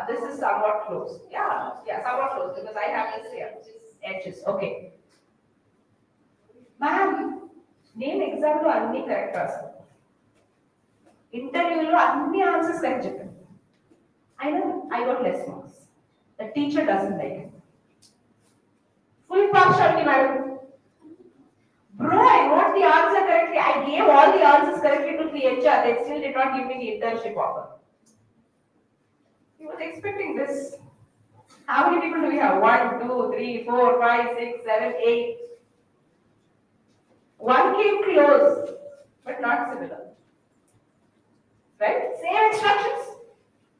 This is somewhat close. Yeah, somewhat close because I have this here, which is edges. Okay. Ma'am. Name exam lo anni correct rasaru. Interview lo anni answers correct chepparu. I know I got less marks. The teacher doesn't like it. Full pass shouting, madam. Bro, I wrote the answer correctly. I gave all correctly to the HR, they still did not give me the internship offer. He was expecting this. How many people do we have? 1, 2, 3, 4, 5, 6, 7, 8. One came close, but not similar. Right? Same instructions.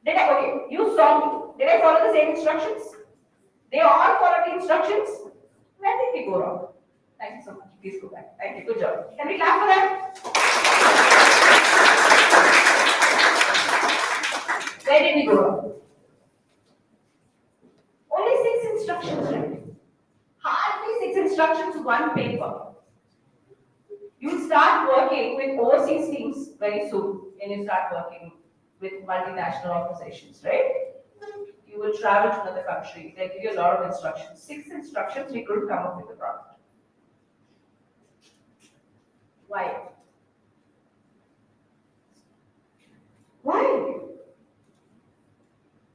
Okay, you saw me. Did I follow the same instructions? They all followed the instructions. Where did we go wrong? Thank you so much. Please go back. Thank you. Good job. Can we clap for that? Where did we go wrong? Only 6 instructions, right? Hardly 6 instructions, one paper. You start working with overseas teams very soon when you start working with multinational organizations, right? You will travel to another country. They give you a lot of instructions. 6 instructions, we couldn't come up with a product. Why? Why?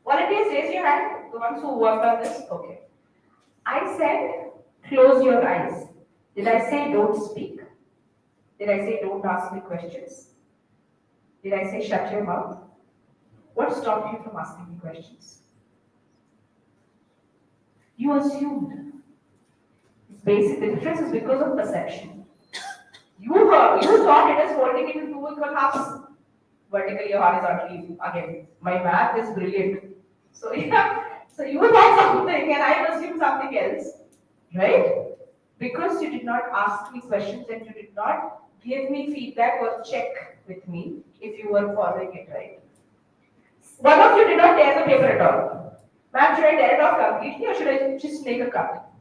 Volunteers, raise your hand. The ones who worked on this. Okay. I said, close your eyes. Did I say don't speak? Did I say don't ask me questions? Did I say shut your mouth? What stopped you from asking me questions? You assumed. It's basic. The difference is because of perception. You thought it is folding into 2 equal halves. Vertically or horizontally. Again, my math is brilliant. So yeah, so you thought something and I assumed something else, right? Because you did not ask me questions and you did not give me feedback or check with me if you were following it right. One of you did not tear the paper at all. Ma'am, should I tear it off completely or should I just make a cut?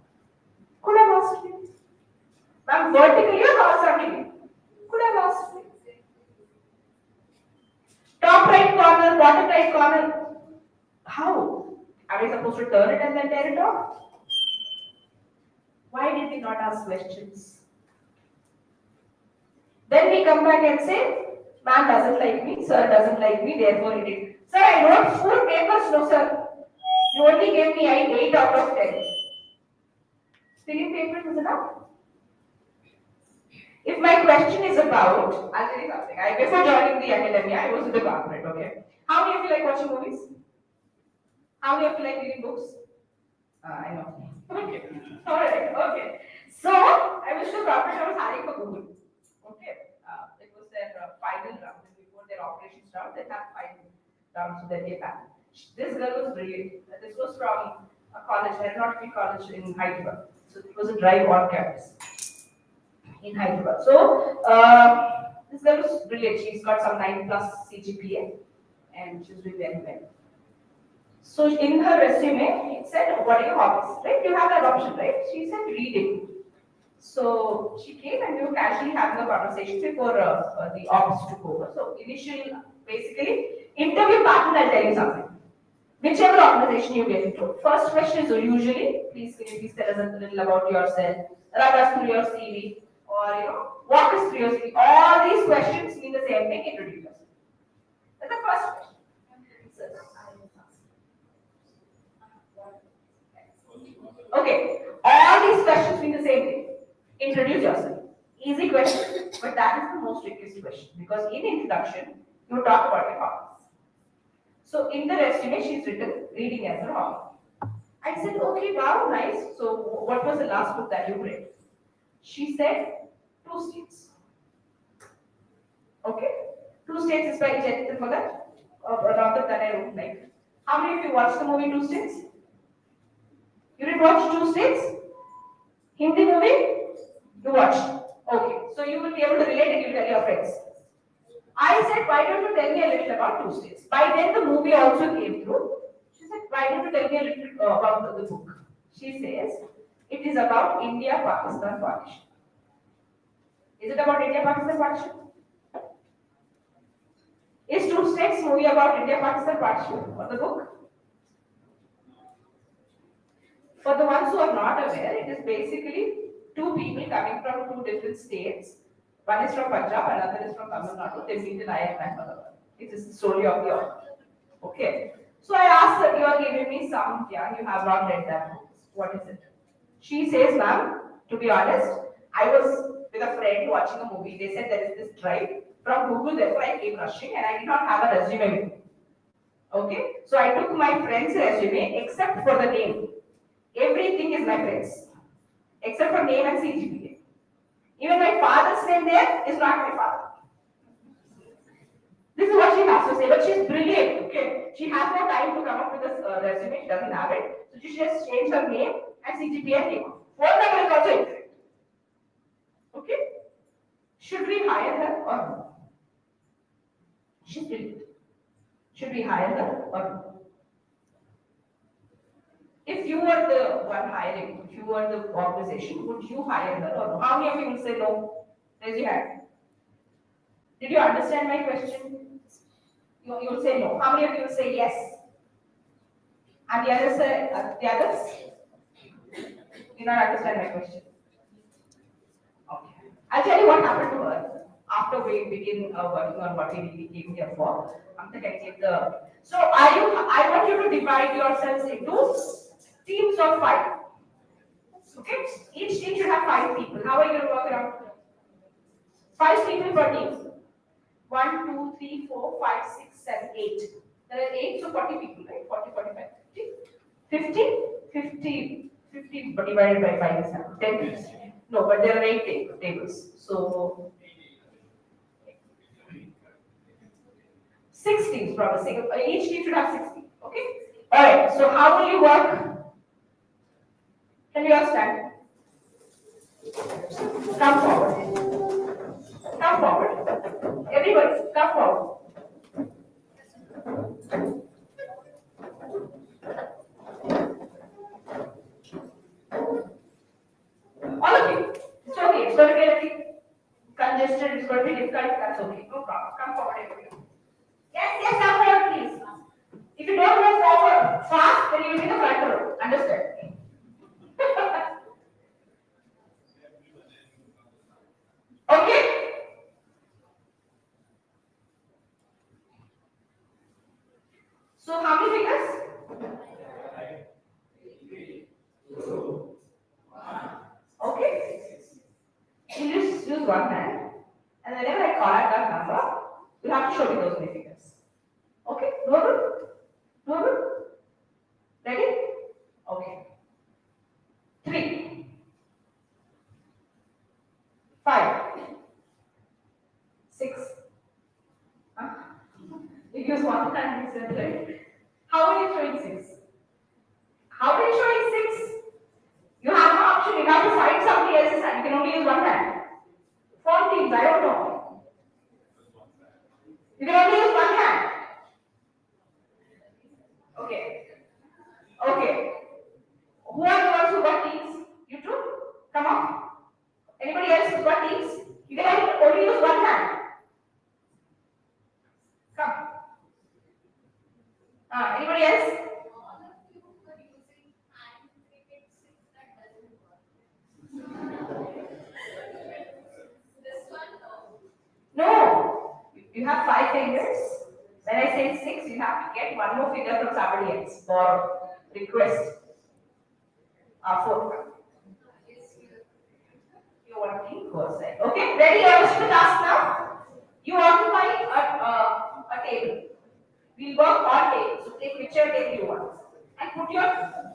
Could have asked me. Ma'am, vertically or horizontally? Could have asked me. Top right corner, bottom right corner. How? Are we supposed to turn it and then tear it off? Why did we not ask questions? Then we come back and say, ma'am doesn't like me, sir doesn't like me, therefore he did. Sir, I wrote 4 papers, no sir. You only gave me 8 out of 10. 3 papers is enough. If my question is about, I'll tell you something. Before joining the academia, I was in the corporate, okay? How many of you like watching movies? How many of you like reading books? I know. Okay. Alright, okay. So, I was in the corporate, I was hiring for Google. Okay. It was their final round. Before their operations round, they had final rounds of their day back. This girl was brilliant. This was from a college, aeronautical college in Hyderabad. So, it was a drive on campus in Hyderabad. So, this girl was brilliant. She's got some 9+ CGPA and she's doing very well. So in her resume, it said, what are your hobbies? Right? You have that option, right? She said reading. So she came and we were casually having a conversation before the office took over. So initial, basically, interview pattern, I'll tell you something. Whichever organization you get into, first question is usually, can you please tell us a little about yourself, run us through your CV, or walk us through your CV. All these questions mean the same thing, introduce yourself. That's the first question. Okay, all these questions mean the same thing. Introduce yourself. Easy question, but that is the most trickiest question because in introduction, you talk about your hobbies. So in the resume, she's written reading as her hobby. I said, okay, wow, nice. So what was the last book that you read? She said, 2 States. Okay, 2 States is by Chetan Bhagat or Robert Tanai like. How many of you watched the movie 2 States? You did watch 2 States? Hindi movie? You watched. Okay, so you will be able to relate and you will tell your friends. I said, why don't you tell me a little about 2 States? By then the movie also came through. She said, why don't you tell me a little about the book? She says, it is about India-Pakistan partition. Is it about India-Pakistan partition? Is 2 States movie about India-Pakistan partition or the book? For the ones who are not aware, it is basically 2 people coming from 2 different states. One is from Punjab, another is from Tamil Nadu. They meet in Ayat Ahmedabad. It is the story of the author. Okay. So I asked her, you are giving me some, you have not read that book. What is it? She says, ma'am, to be honest, I was with a friend watching a movie. They said there is this tribe from Google, therefore I came rushing and I did not have a resume with me. Okay, so I took my friend's resume except for the name. Everything is my friend's, except for name and CGPA. Even my father's name there is not my father. This is what she has to say, but she's brilliant. Okay, she has no time to come up with this resume. She doesn't have it, so she just changed her name and CGPA and name. Phone number is also incorrect. Okay, should we hire her or no? She's brilliant. Should we hire her or no? If you were the one hiring, if you were the organization, would you hire her or no? How many of you will say no? Raise your hand. Did you understand my question? You will say no. How many of you will say yes? And the others say, the others? You not understand my question. Okay. I'll tell you what happened to her after we begin working on what we really came here for. Amta can give the. So I want you to divide yourselves into teams of 5. Okay? Each team should have 5 people. How are you going to work around? 5 people per team. 1, 2, 3, 4, 5, 6, 7, 8. There are 8, so 40 people, right? 40, 45, 50. 50 but divided by 5 is 10 teams. No, but there are 8 tables. So 6 teams from a single. Each team should have 6 people. Okay? Alright, so how will you work? Can you all stand? Come forward. Come forward. Everybody, come forward. All of you. It's okay. It's going to be a little congested. It's going to be difficult. That's okay. No problem. Come forward, everybody. Yes, come forward, please. If you don't move forward fast, then you will be the front row. Understand? Okay? So how many fingers? 2, 1. Okay. You just use one hand, and whenever I call out that number, you have to show me those many fingers. Okay? Doable? Doable? Ready? Okay. 3, 5, 6. Huh? You use one hand, you said, right? How are you showing 6? How are you showing 6? You have no option. You have to find somebody else's hand. You can only use one hand. 4 teams, I don't know. You can only use one hand. Okay. Okay. Who are the ones who got teams? You two? Come on. Anybody else who got teams? You can only use one hand. Come. Anybody else? All of you were using hand cricket sticks, that doesn't work. This one, no. No. You have 5 fingers. When I say 6, you have to get one more finger from somebody else for request. 4. You want to go aside. Okay, ready? You understand the task now? You occupy a table. We'll work on tables. So take whichever table you want and put your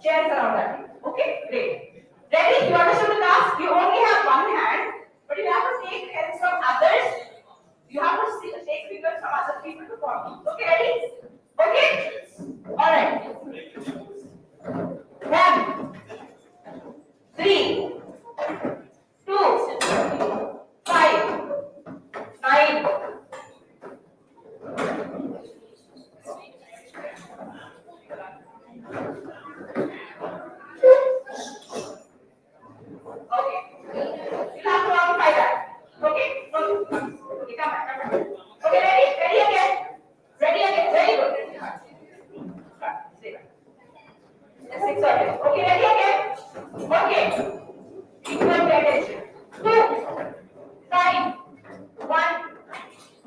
chairs around that table. Okay, great. Ready? You understand the task? You only have one hand, but you have to take help from others. You have to take fingers from other people to form. Okay, ready? Okay? Alright. 1, 3, 2, 5, 9. Okay. You have to occupy that. Okay? Okay, come back. Okay, ready? Ready again. Ready again. Very good. Stay back. That's 6 again. Okay, ready again. Okay. Equal pay attention. 2, 5, 1,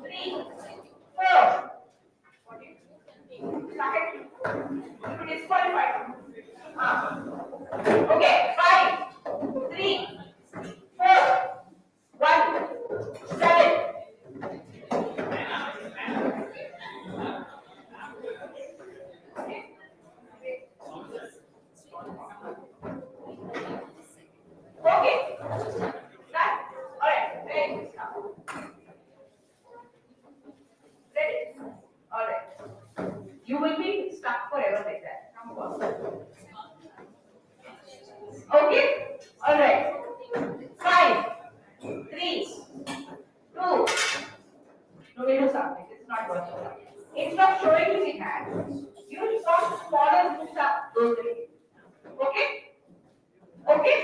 3, 4. Second. You will disqualify. Okay, 5, 3, 4, 1, 7, Ready? All right. You will be stuck forever like that. Come on. Okay? All right. 5, 3, 2. No, we do something. It's not working. Instead of showing me the hand, you will first smaller groups up those three. Okay? Okay?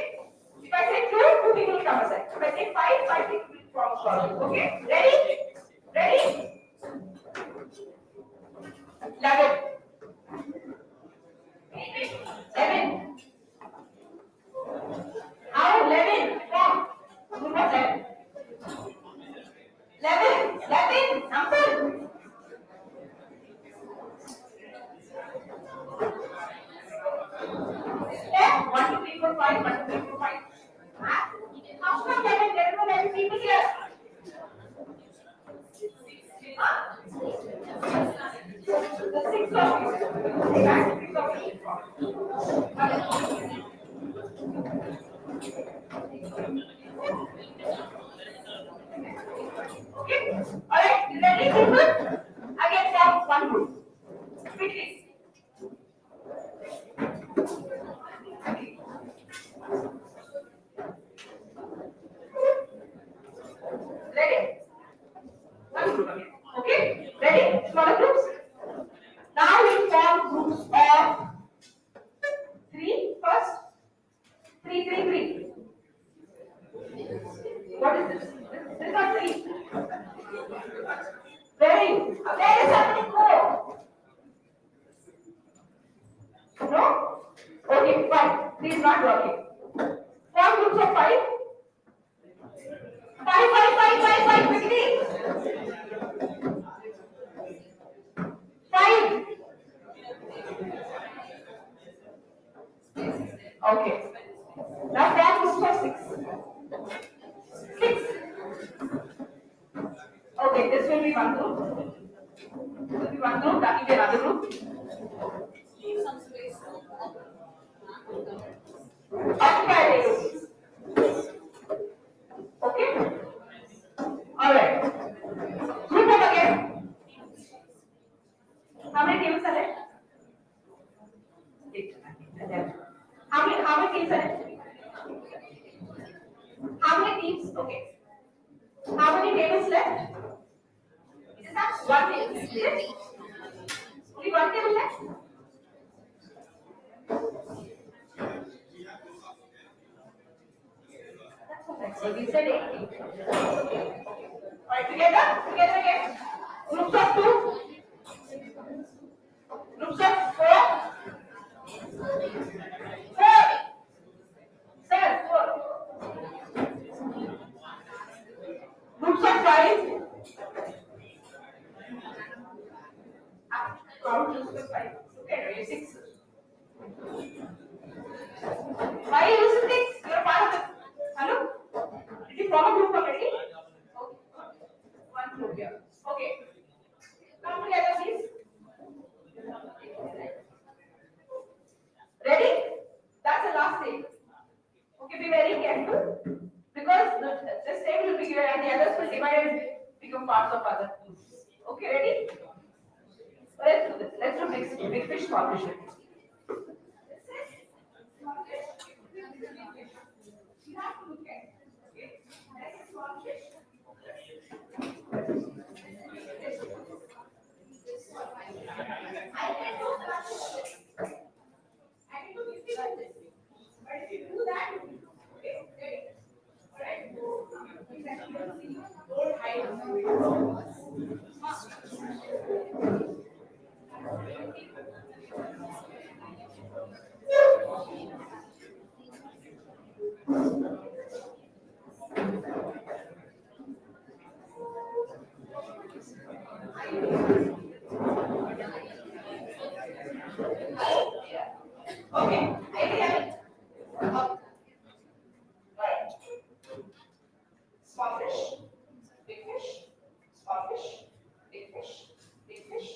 If I say 2, 2 people will come aside. If I say 5, 5 people will form smaller. Okay? Ready? Ready? 11. 11. How 11? Form. Group of 11. 11. 11. Number. Yeah, 1, 2, 3, 4, 5, 1, 2, 3, 4, 5. How come 11? There are 11 people here. Huh? The 6 of you. Exactly, 6 of you. Okay? Alright, ready people? Again, form one group. Quickly. Ready? One group again. Okay? Ready? Smaller groups. Now we form groups of 3 first. 3, 3, 3. What is this? This is not 3. Where is happening more? No? Okay, fine. 3 is not working. Form groups of 5. 5, 5, 5, 5, 5, quickly. 5. Okay. Now form groups of 6. 6. Okay, this will be one group. This will be one group, that will be another group. Occupy it. Okay? Alright. Group up again. How many tables are there? 8. How many teams are there? How many teams? Okay. How many tables left? It is not one table. Is it? Only one table left? That's okay. So we said 8. Alright, together again. Groups of 2. Groups of 4. 4. 7. 4. Groups of 5. Count groups of 5. Okay, no, 6. Why are you using 6? You're part of it. Hello? Did you form a group already? Okay. One group here. Okay. Come together, please. Ready? That's the last table. Okay, be very careful. Because this table will be here and the others will divide and become parts of other groups. Okay, ready? Let's do this. Let's do big fish, small fish. You have to look at it. Okay? That's a small fish. I can do that. I can do 50 like this. But if you do that, okay, ready? Alright? Don't hide. Okay, I have it. Right. Small fish, big fish, small fish, big fish, big fish.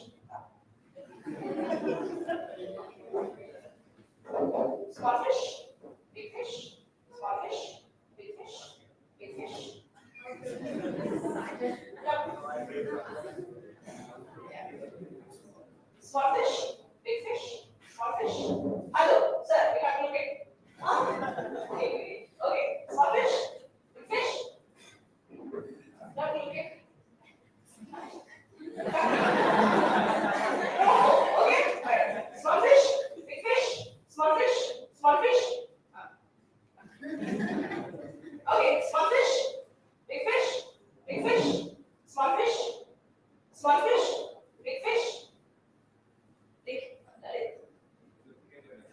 Small fish, Small fish, big fish, small fish. Hello, sir, we have to look at. Okay, okay. Small fish, big fish. Not looking. Okay, right. Small fish, big fish, small fish, small fish. Okay, small fish, big fish, small fish, big fish. Big,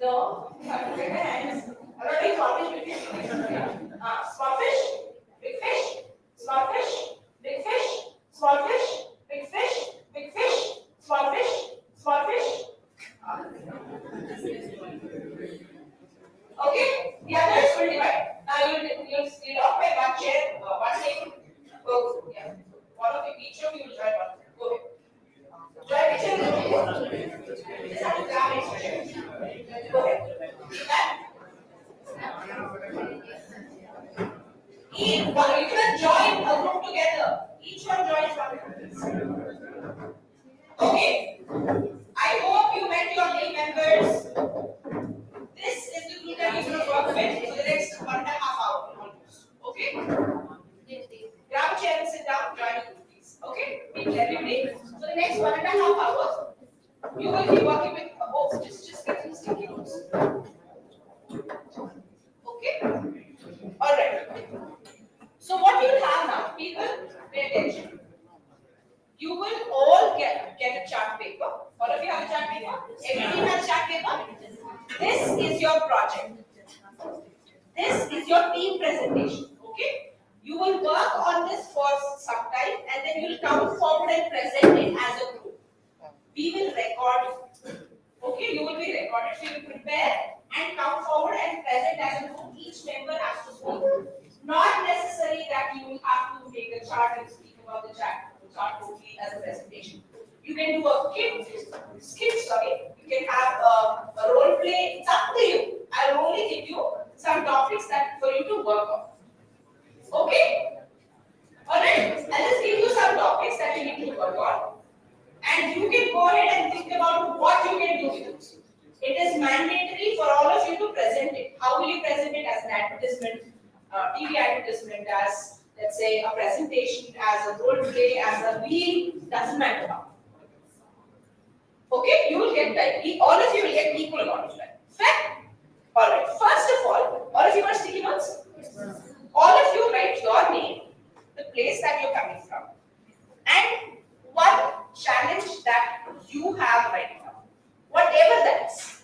no, you have to look at the hands. I'm not doing small fish, big fish. Small fish, big fish, small fish, big fish, small fish, big fish, small fish, small fish. Okay, the others will divide. Now you'll off by one chair, one table. Go, yeah. One of you, each of you will try one. Go ahead. Try which one you want. Just have to grab each chair. Go ahead. You cannot join a group together. Each one joins one group. Okay. I hope you met your new members. This is the group that you're going to work with for the next 1.5 hours almost. Okay? Grab a chair and sit down, join the group, please. Okay? Meet everybody. So the next 1.5 hours, you will be working with just get some sticky notes. Okay? Alright. So what you'll have now, people, pay attention. You will all get a chart paper. All of you have a chart paper? Everybody has a chart paper? This is your project. This is your team presentation. Okay? You will work on this for some time and then you will come forward and present it as a group. We will record it. Okay? You will be recorded. So you will prepare and come forward and present as a group. Each member has to speak. Not necessary that you will have to take a chart and speak about the chart totally as a presentation. You can do a skit, you can have a role play, it's up to you. I will only give you some topics that for you to work on. Okay? Alright, I'll just give you some topics that you need to work on. And you can go ahead and think about what you can do with it. It is mandatory for all of you to present it. How will you present it? As an advertisement, TV advertisement, as let's say a presentation, as a role play, as a reel, doesn't matter how. Okay, you will get time. All of you will get equal amount of time. Fair? Alright, first of all of you are sticky notes? All of you write your name, the place that you're coming from, and one challenge that you have right now. Whatever that is.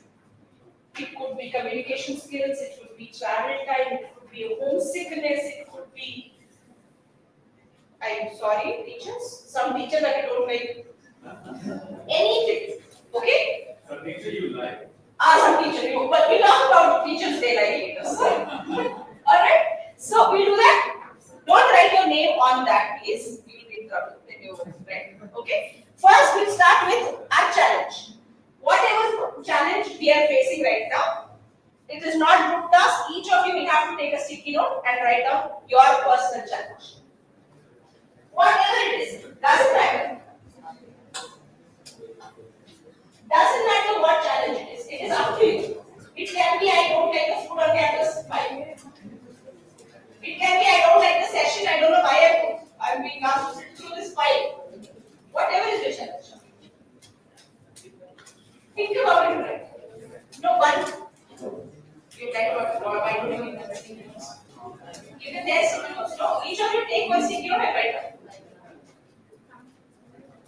It could be communication skills, it could be travel time, it could be homesickness, it could be, I'm sorry, teachers. Some teachers that you don't like. Anything. Okay? Some teacher you like. Some teacher you, but we talk about teachers they like us. Alright? So we'll do that. Don't write your name on that piece. You will get trouble when you write. Okay? First we'll start with our challenge. Whatever challenge we are facing right now, it is not group task. Each of you will have to take a sticky note and write down your personal challenge. Whatever it is, doesn't matter. Doesn't matter what challenge it is. It is up to you. It can be I don't like the food on campus, fine. It can be I don't like the session, I don't know why I'm being asked to sit through this file. Whatever is your challenge. Think about it, right? No one. You write about why don't you need the sticky notes. You can test sticky notes. No, each of you take one sticky note and write down.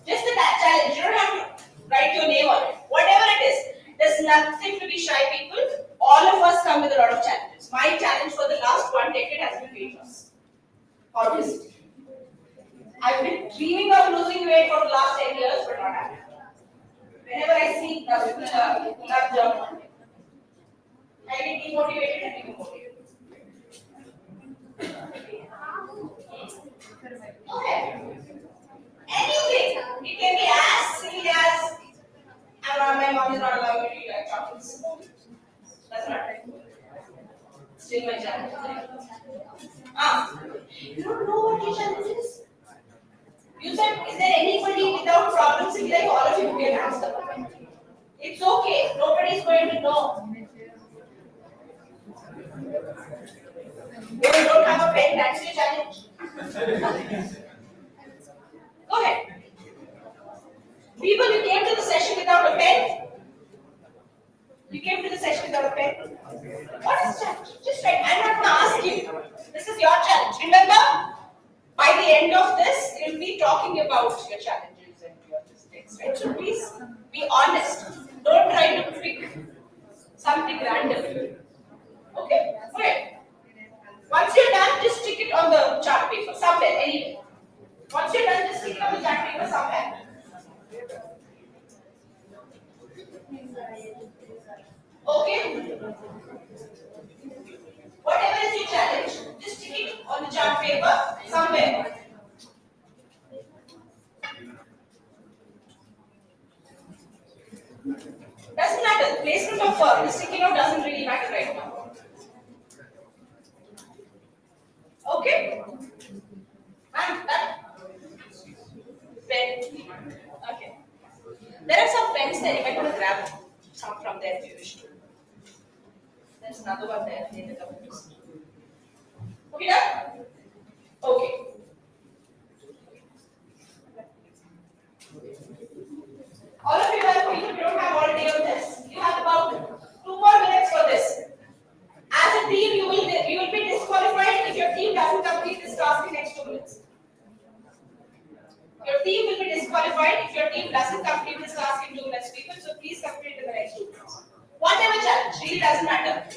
Just the challenge. You don't have to write your name on it. Whatever it is, there's nothing to be shy, people. All of us come with a lot of challenges. My challenge for the last 1 decade has been weight loss. Obviously. I've been dreaming of losing weight for the last 10 years, but not happening. Whenever I see people have jump, I get demotivated and demotivated. Okay. Anything. It can be as silly as my mom is not allowing me to eat chocolates. That's not right. Still my challenge. You don't know what your challenge is? that, is there anybody without problems in life? All of you can answer. It's okay. Nobody is going to know. If you don't have a pen, that's your challenge. Go ahead. People, you came to the session without a pen? You came to the session without a pen? What is the challenge? Just write. I'm not going to ask you. This is your challenge. Remember, by the end of this, you'll be talking about your challenges and your mistakes, right? So please be honest. Don't try to pick something random. Okay? Good. Once you're done, just stick it on the chart paper somewhere, anywhere. Once you're done, just stick it on the chart paper somewhere. Okay? Whatever is your challenge, just stick it on the chart paper somewhere. Doesn't matter. The placement of the sticky note doesn't really matter right now. Okay? And that pen. Okay. There are some pens there. You might want to grab some from there if you wish to. There's another one there in the computers. Okay, done? Okay. All of you have, if you don't have all day on this, you have about 2 more minutes for this. As a team, you will be disqualified if your team doesn't complete this task in next 2 minutes. Your team will be disqualified if your team doesn't complete this task in 2 minutes, people. So please complete it in the next 2 minutes. Whatever challenge, really doesn't matter.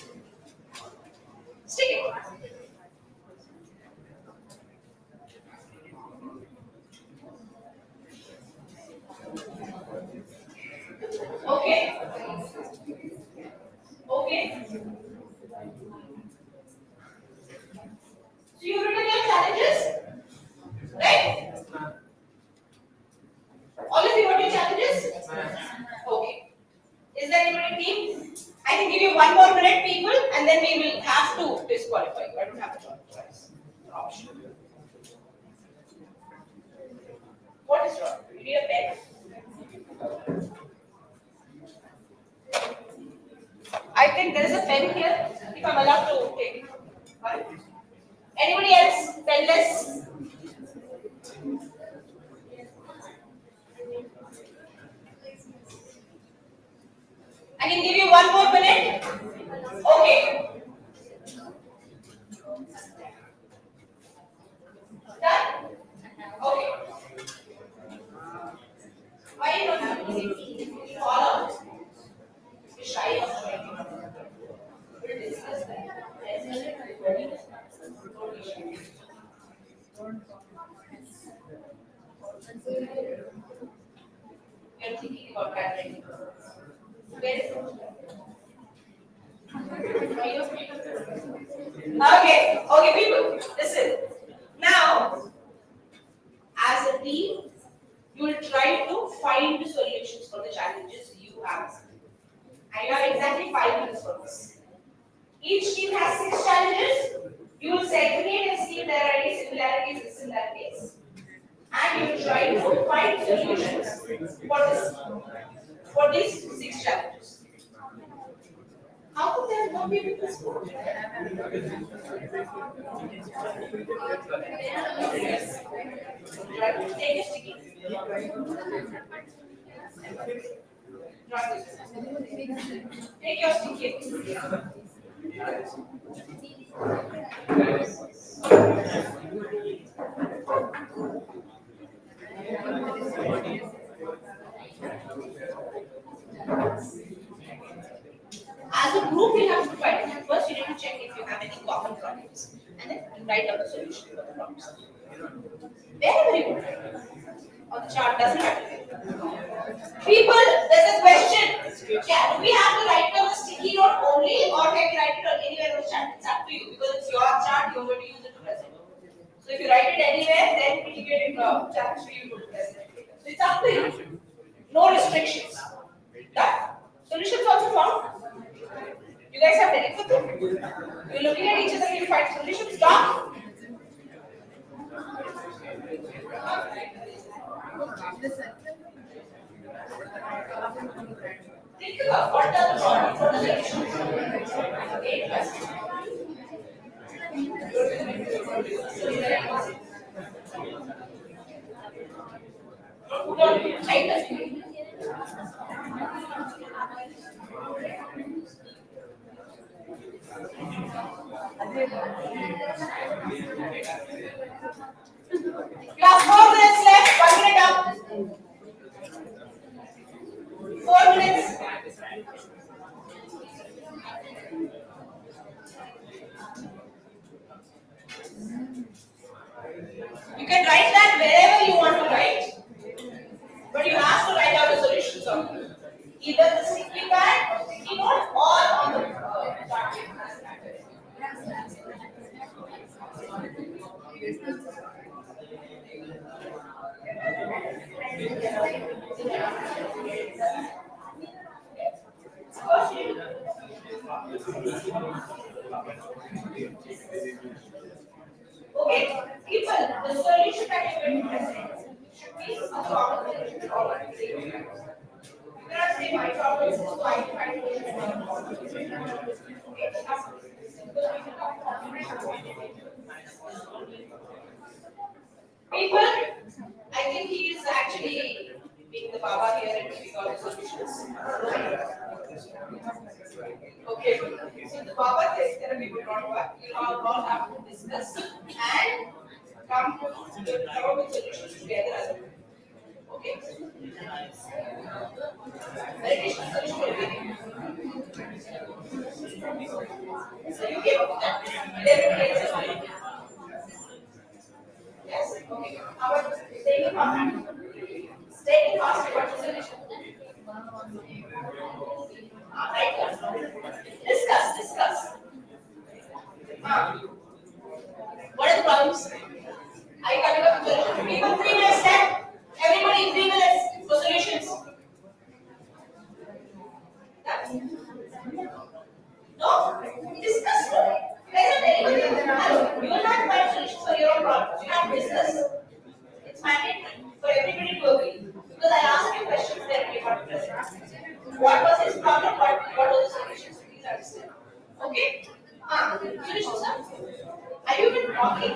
Stick it. Okay. Okay. So you've written your challenges, right? All of you wrote your challenges? Okay. Is there anybody team? I can give you 1 more minute, people, and then we will have to disqualify you. I don't have a choice. Option. What is wrong? You need a pen. I think there is a pen here. If I'm allowed to take it. Right. Anybody else? Penless? I can give you 1 more minute. Okay. Done? Okay. Why you don't have to follow? You're shy of showing. We'll discuss that. You're thinking about gathering. Where is it? Okay, people, listen. Now, as a team, you will try to find solutions for the challenges you have. And you have exactly 5 minutes for this. Each team has 6 challenges. You will segregate and see if there are any similarities and dissimilarities. And you will try to find solutions for these 6 challenges. How could there not be with this board? Take a sticky. Take your sticky. As a group, we have to find it. First, you need to check if you have any common problems, and then write down the solution for the problems. Wherever you go on the chart, doesn't matter. People, there's a question. Can we have to write down the sticky note only, or can we write it on anywhere on the chart? It's up to you because it's your chart. You're going to use it to present. So if you write it anywhere, then it will get a challenge for you to present it later. So it's up to you. No restrictions. Done. Solutions also found. You guys have done it with them. You're looking at each other, you find solutions. Stop. Think about what are the problems, what are the issues. Class, 4 minutes left, 1 minute up. 4 minutes. You can write that wherever you want to write, but you have to write out the solutions on either the sticky pad or sticky note or on the chart paper. Okay, people, the solution that you're going to present should be a common solution to all of these. You cannot say my problem is so I can find a solution. People, I think he is actually being the Baba here and giving all the solutions. Okay, so the Baba test therapy will not work. You all have to discuss and come with solutions together as a group. Okay? Additional solution will be so you gave up that. Yes? Okay. How about staying fast? Staying fast, what's the solution? Right. Discuss. What are the problems? Are you coming up with solutions? People, 3 minutes left. Everybody, 3 minutes for solutions. No? Discuss. There isn't anybody. You will not find solutions for your own problems. You have to discuss. It's mandatory for everybody to agree. Because I asked you questions, then we have to discuss. What was his problem? What were the solutions? Please understand. Okay? Solutions, sir? Are you even talking?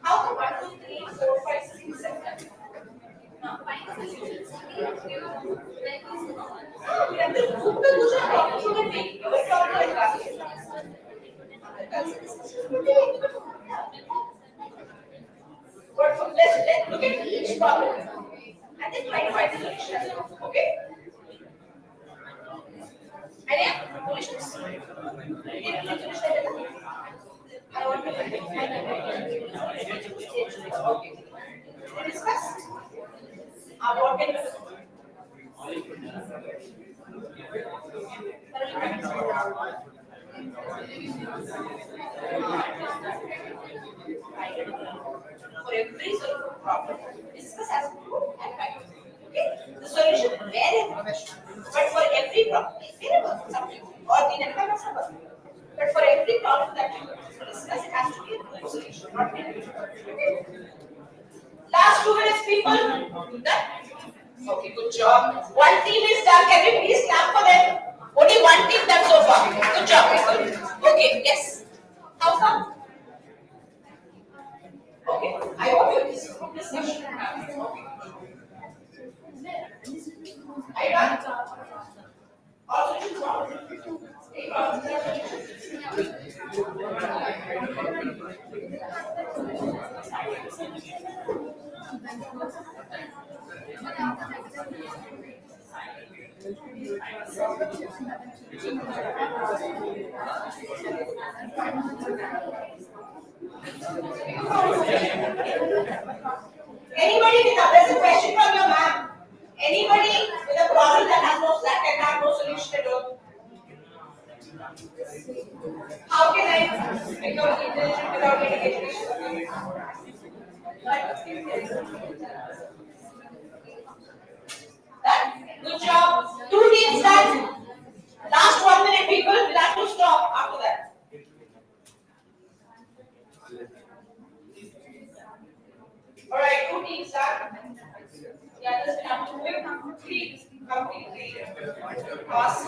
How come 1, 2, 3, 4, 5, 6, 7? No, let's look at each problem and then try to find the solution. Okay? Any solutions? I want to okay. Discuss. What can for every sort of problem, discuss as a group and write. Okay? The solution vary profession, but for every problem, it's variable subject or the network number. But for every problem that you discuss, it has to be a group solution, not individual. Okay? Last 2 minutes, people. Done? Okay, good job. One team is done. Can we please clap for them? Only one team done so far. Good job, people. Okay, yes. How come? Okay, I hope this group discussion. Okay. Are you done? All solutions Anybody with a present question from your ma'am? Anybody with a problem that can have no solution at all? How can I become intelligent without getting education? Done? Good job. 2 teams done. Last 1 minute, people. We'll have to stop after that. Alright, 2 teams done. The others will have to move completely past.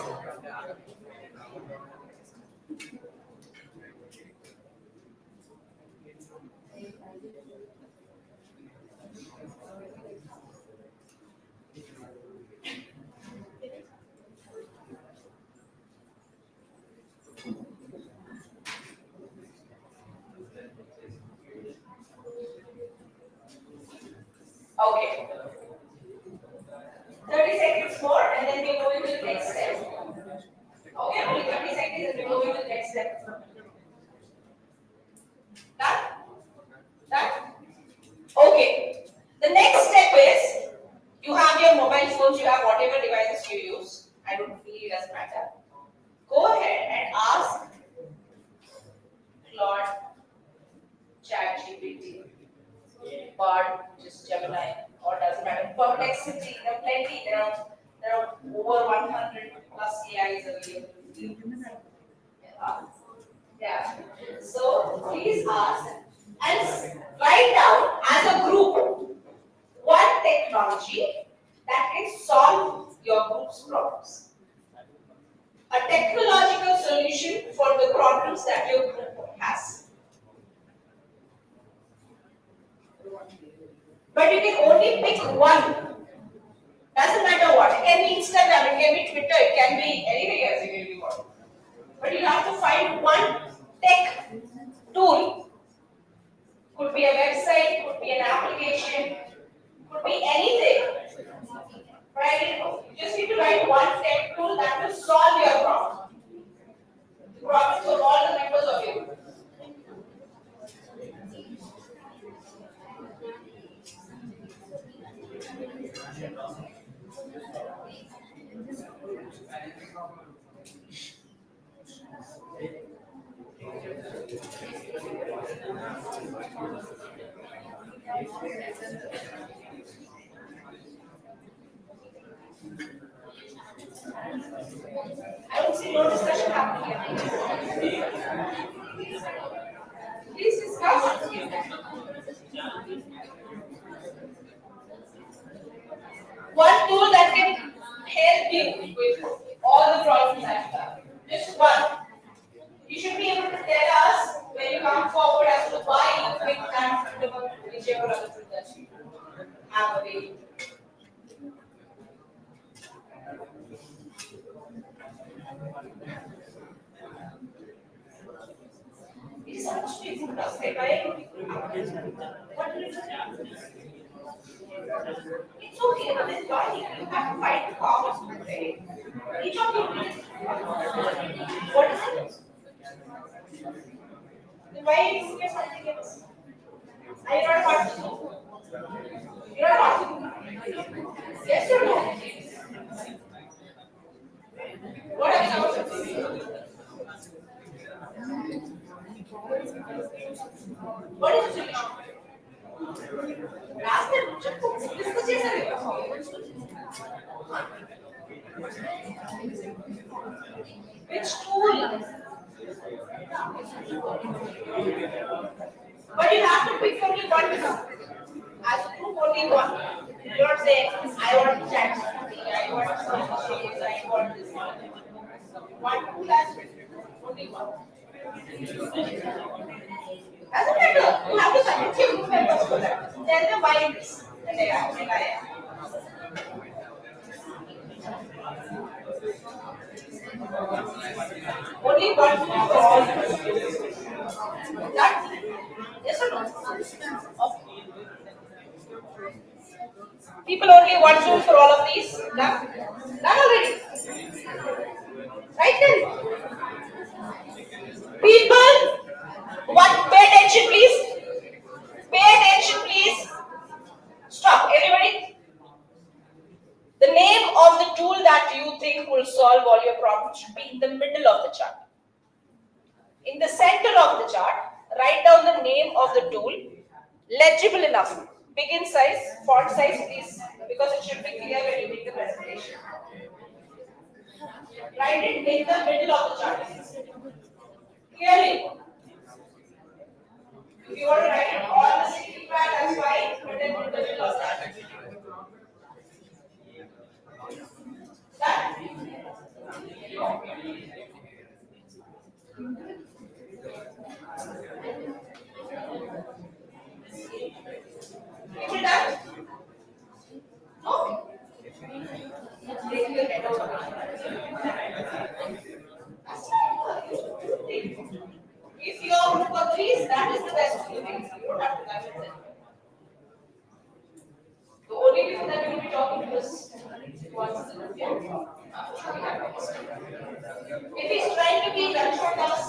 Okay. 30 seconds more and then we go into the next step. Okay, only 30 seconds and we go into the next step. Done? Done? Okay. The next step is you have your mobile phones, you have whatever devices you use. I don't feel it doesn't matter. Go ahead and ask Claude, ChatGPT, Bard, just Gemini, or doesn't matter. Perplexity, there are plenty. There are over 100 plus AIs available. Yeah. So please ask and write down as a group one technology that can solve your group's problems. A technological solution for the problems that your group has. But you can only pick one. Doesn't matter what. It can be Instagram, it can be Twitter, it can be anything else if you want. But you have to find one tech tool. Could be a website, could be an application, could be anything. Right? You just need to write one tech tool that will solve your problem. The problems of all the members of your group. I don't see no discussion happening here. Please discuss. One tool that can help you with all the problems that you have. Just one. You should be able to tell us when you come forward as to why you pick that whichever other tool that you have available. It is supposed to be good, right? What do you do? It's okay, but it's logic. You have to find the common, right? Each of you. What is it? Then why is there something else? Are you not a part of the group? You're not a part of the group. Yes or no? What are you supposed to do? What is the solution? Ask them. Discuss yourself. Which tool? But you have to pick only one. As a group, only one. You don't say, I want chat, I want shapes, I want this. One tool as only one. Doesn't matter. You have to submit your group members for that. Tell them why it is. And they are. Only one tool for all. That? Yes or no? Okay. People only one tool for all of these? Done? Done already? Right then? People, pay attention please. Pay attention please. Stop, everybody. The name of the tool that you think will solve all your problems should be in the middle of the chart. In the center of the chart, write down the name of the tool, legible enough. Big in size, font size please, because it should be clear when you make the presentation. Write it in the middle of the chart. Clearly. If you want to write it on the single pad, that's fine, but then in the middle of that. just wants to if he's trying to be controlled us,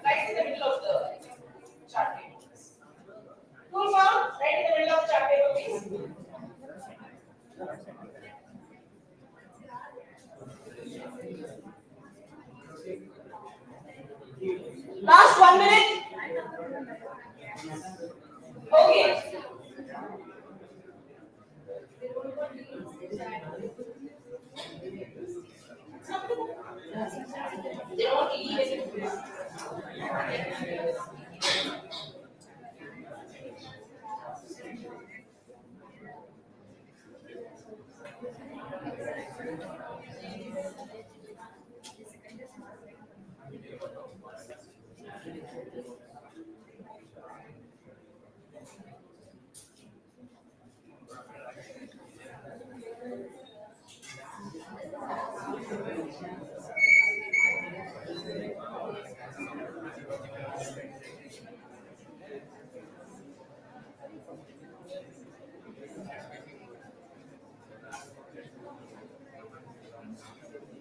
right in the middle of the chart paper. Cool found right in the middle of the chart paper, please. Last 1 minute. Okay. They don't leave it.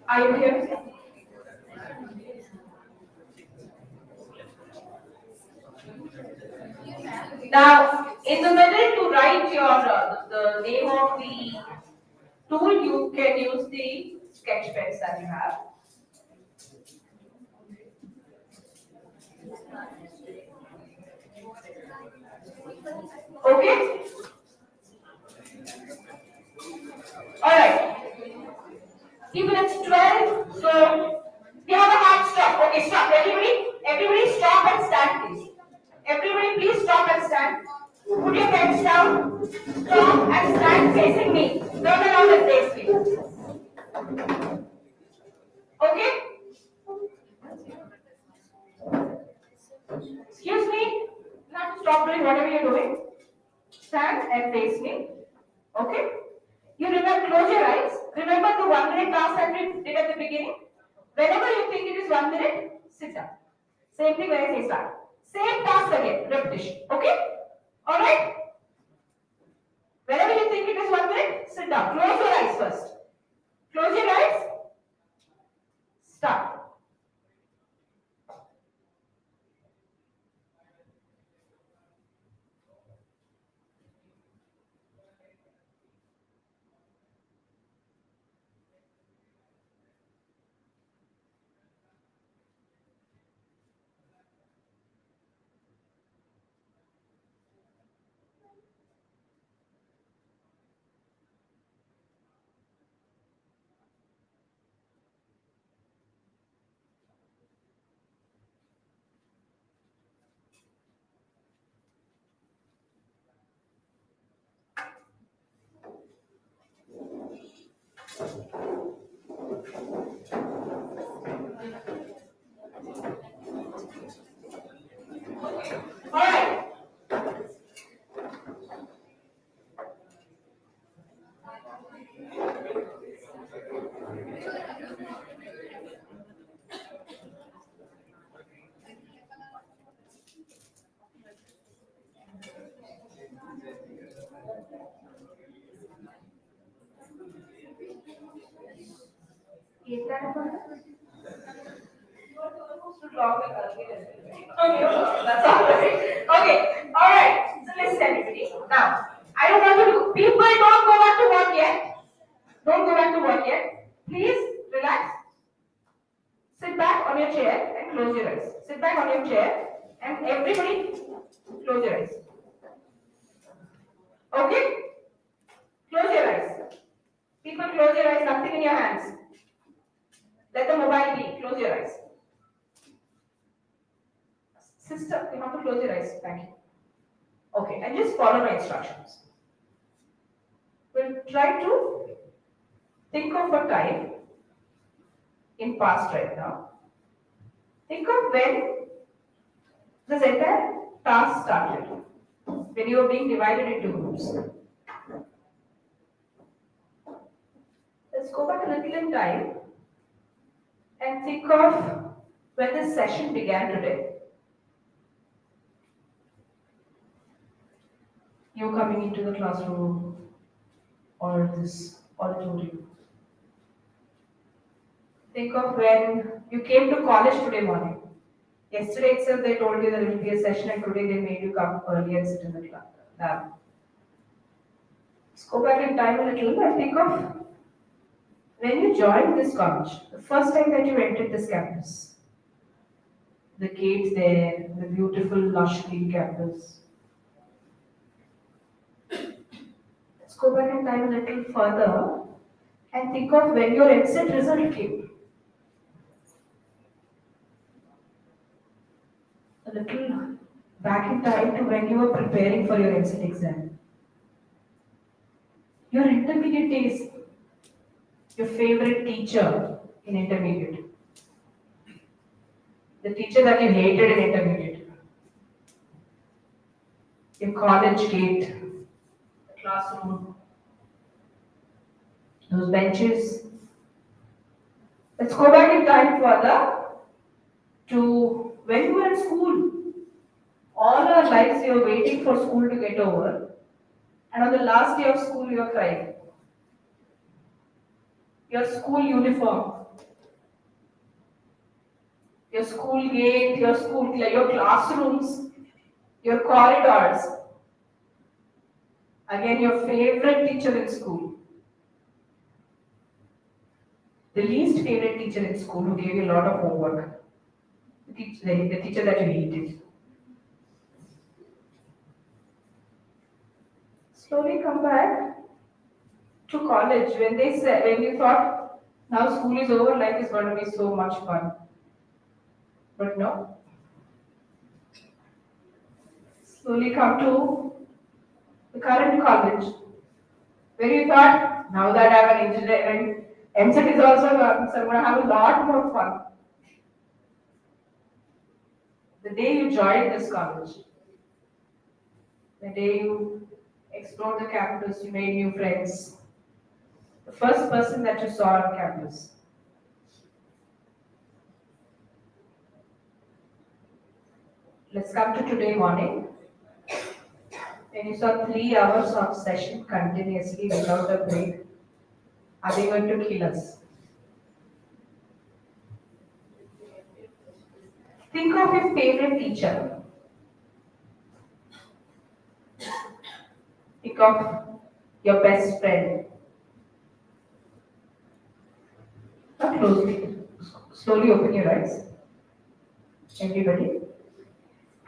Are you here? Now, in the middle to write your the name of the tool, you can use the sketch pens that you have. Okay? Alright. Even it's 12, so we have a hard stop. Okay, stop. Everybody stop and stand, please. Everybody, please stop and stand. Put your pens down. Stop and stand facing me. Turn around and face me. Okay? Excuse me. You have to stop doing whatever you're doing. Stand and face me. Okay? You remember, close your eyes. Remember the 1 minute task that we did at the beginning? Whenever you think it is 1 minute, sit down. Same thing when I say start. Same task again, repetition. Okay? Alright? Whenever you think it is 1 minute, sit down. Close your eyes first. Close your eyes. Start. Alright. Is that a problem? That's all right. Okay, all right. So listen, everybody. Now, I don't want you to. People, don't go back to work yet. Don't go back to work yet. Please relax. Sit back on your chair and close your eyes. Sit back on your chair and everybody close your eyes. Okay? Close your eyes. People, close your eyes. Nothing in your hands. Let the mobile be. Close your eyes. Sister, you have to close your eyes. Thank you. Okay, and just follow my instructions. We'll try to think of a time in past right now. Think of when this entire task started, when you were being divided into groups. Let's go back a little in time and think of when this session began today. You coming into the classroom or this auditorium. Think of when you came to college today morning. Yesterday itself they told you there will be a session and today they made you come early and sit in the lab. Let's go back in time a little and think of when you joined this college, the first time that you entered this campus. The gates there, the beautiful lush green campus. Let's go back in time a little further and think of when your exit result came. A little back in time to when you were preparing for your exit exam. Your intermediate days, your favorite teacher in intermediate. The teacher that you hated in intermediate. Your college gate, the classroom, those benches. Let's go back in time further to when you were in school. All our lives you were waiting for school to get over, and on the last day of school you are crying. Your school uniform, your school gate, your classrooms, your corridors. Again, your favorite teacher in school. The least favorite teacher in school who gave you a lot of homework. The teacher that you hated. Slowly come back to college when you thought now school is over, life is going to be so much fun. But no. Slowly come to the current college where you thought now that I have an engineering MSET is also done, so I'm going to have a lot more fun. The day you joined this college, the day you explored the campus, you made new friends. The first person that you saw on campus. Let's come to today morning. When you saw 3 hours of session continuously without a break, are they going to kill us? Think of your favorite teacher. Think of your best friend. Not closely. Slowly open your eyes. Everybody.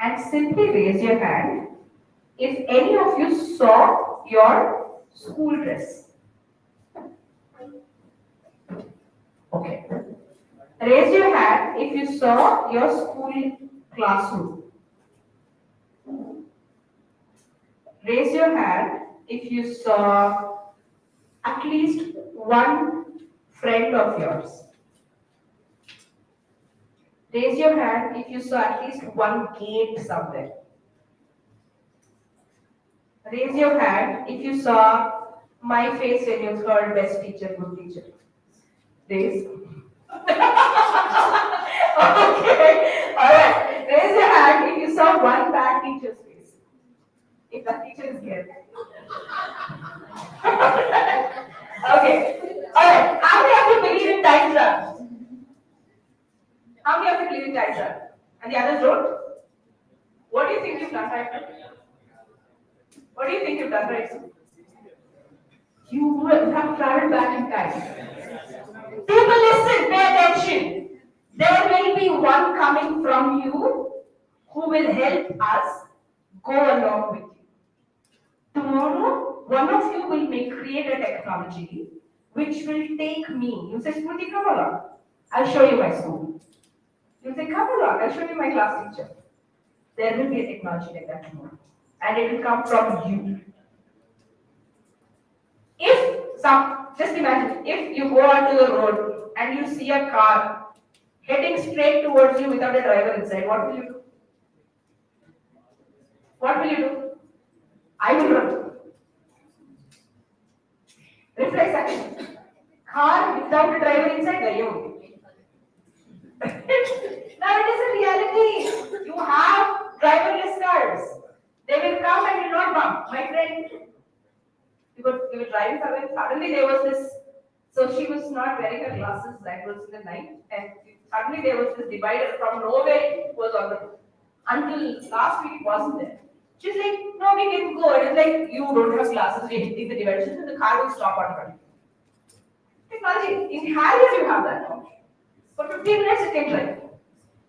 And simply raise your hand if any of you saw your school dress. Okay. Raise your hand if you saw your school classroom. Raise your hand if you saw at least one friend of yours. Raise your hand if you saw at least one gate somewhere. Raise your hand if you saw my face when you heard best teacher, good teacher. Raise. Okay. Alright. Raise your hand if you saw one bad teacher's face. If that teacher is here. Okay. Alright. How many of you believe in time travel? How many of you believe in time travel? And the others don't? What do you think you've done right now? What do you think you've done right now? You have traveled back in time. People listen, pay attention. There will be one coming from you who will help us go along with you. Tomorrow, one of you will create a technology which will take me. You say, Smriti, come along. I'll show you my school. You say, come along, I'll show you my class teacher. There will be a technology like that tomorrow. And it will come from you. Just imagine, if you go onto the road and you see a car heading straight towards you without a driver inside, what will you do? What will you do? I will run. Reflex action. car without a driver inside, there you go. Now it is a reality. You have driverless cars. They will come and will not bump. My friend, we were driving somewhere. Suddenly there was this. So she was not wearing her glasses. That was in the night, and suddenly there was this divider from nowhere. It was on the road. Until last week, it wasn't there. She's like, no, we can go. And it's like, you don't have glasses. We hit the divider, so the car will stop automatically. Technology. In Harrier, you have that option. For 15 minutes, it can drive.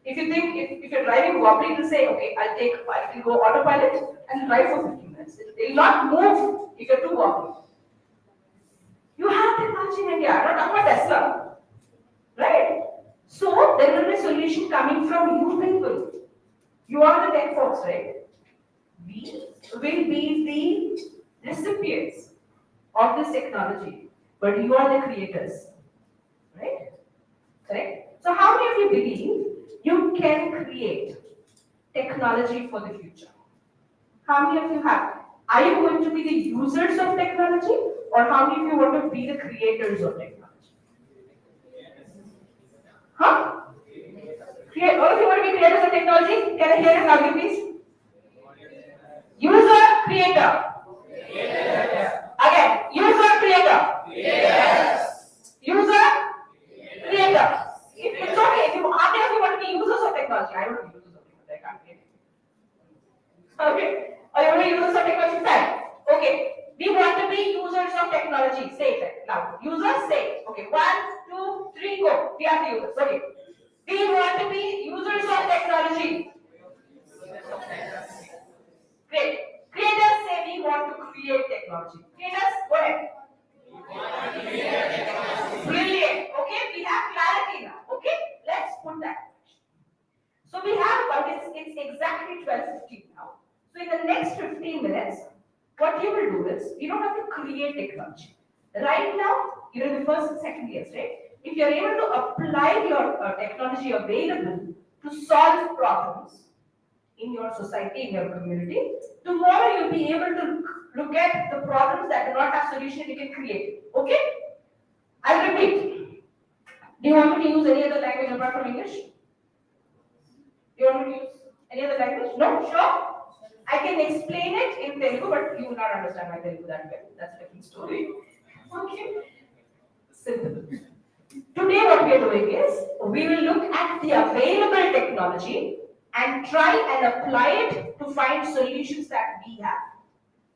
If you think, if you're driving wobbly, it will say, okay, I'll go autopilot and drive for 15 minutes. It will not move if you're too wobbly. You have technology in India. I'm not talking about Tesla. Right? So, there will be a solution coming from you people. You are the tech folks, right? We will be the recipients of this technology, but you are the creators. Right? Correct? So, how many of you believe you can create technology for the future? How many of you have? Are you going to be the users of technology, or how many of you want to be the creators of technology? Huh? All of you want to be creators of technology? Can I hear it loudly, please? User, creator. Again, user, creator. User, creator. It's okay. If you how many of you want to be users of technology? I don't want to be users of technology. I can't create it. Okay. Or you want to be users of technology? Fine. Okay. We want to be users of technology. Say it now. Users, say. Okay. 1, 2, 3, go. We are the users. Okay. We want to be users of technology. Great. Creators say we want to create technology. Creators, go ahead. Brilliant. Okay, we have clarity now. Okay, let's put that. So we have about it's exactly 12:15 now. So in the next 15 minutes, what you will do is you don't have to create technology. Right now, you're in the first and second years, right? If you're able to apply your technology available to solve problems in your society, in your community, tomorrow you'll be able to look at the problems that do not have solution, you can create. Okay? I'll repeat. Do you want me to use any other language apart from English? Do you want me to use any other language? No? Sure? I can explain it in Telugu, but you will not understand my Telugu that way. That's a different story. Okay? Simple. Today what we are doing is, we will look at the available technology and try and apply it to find solutions that we have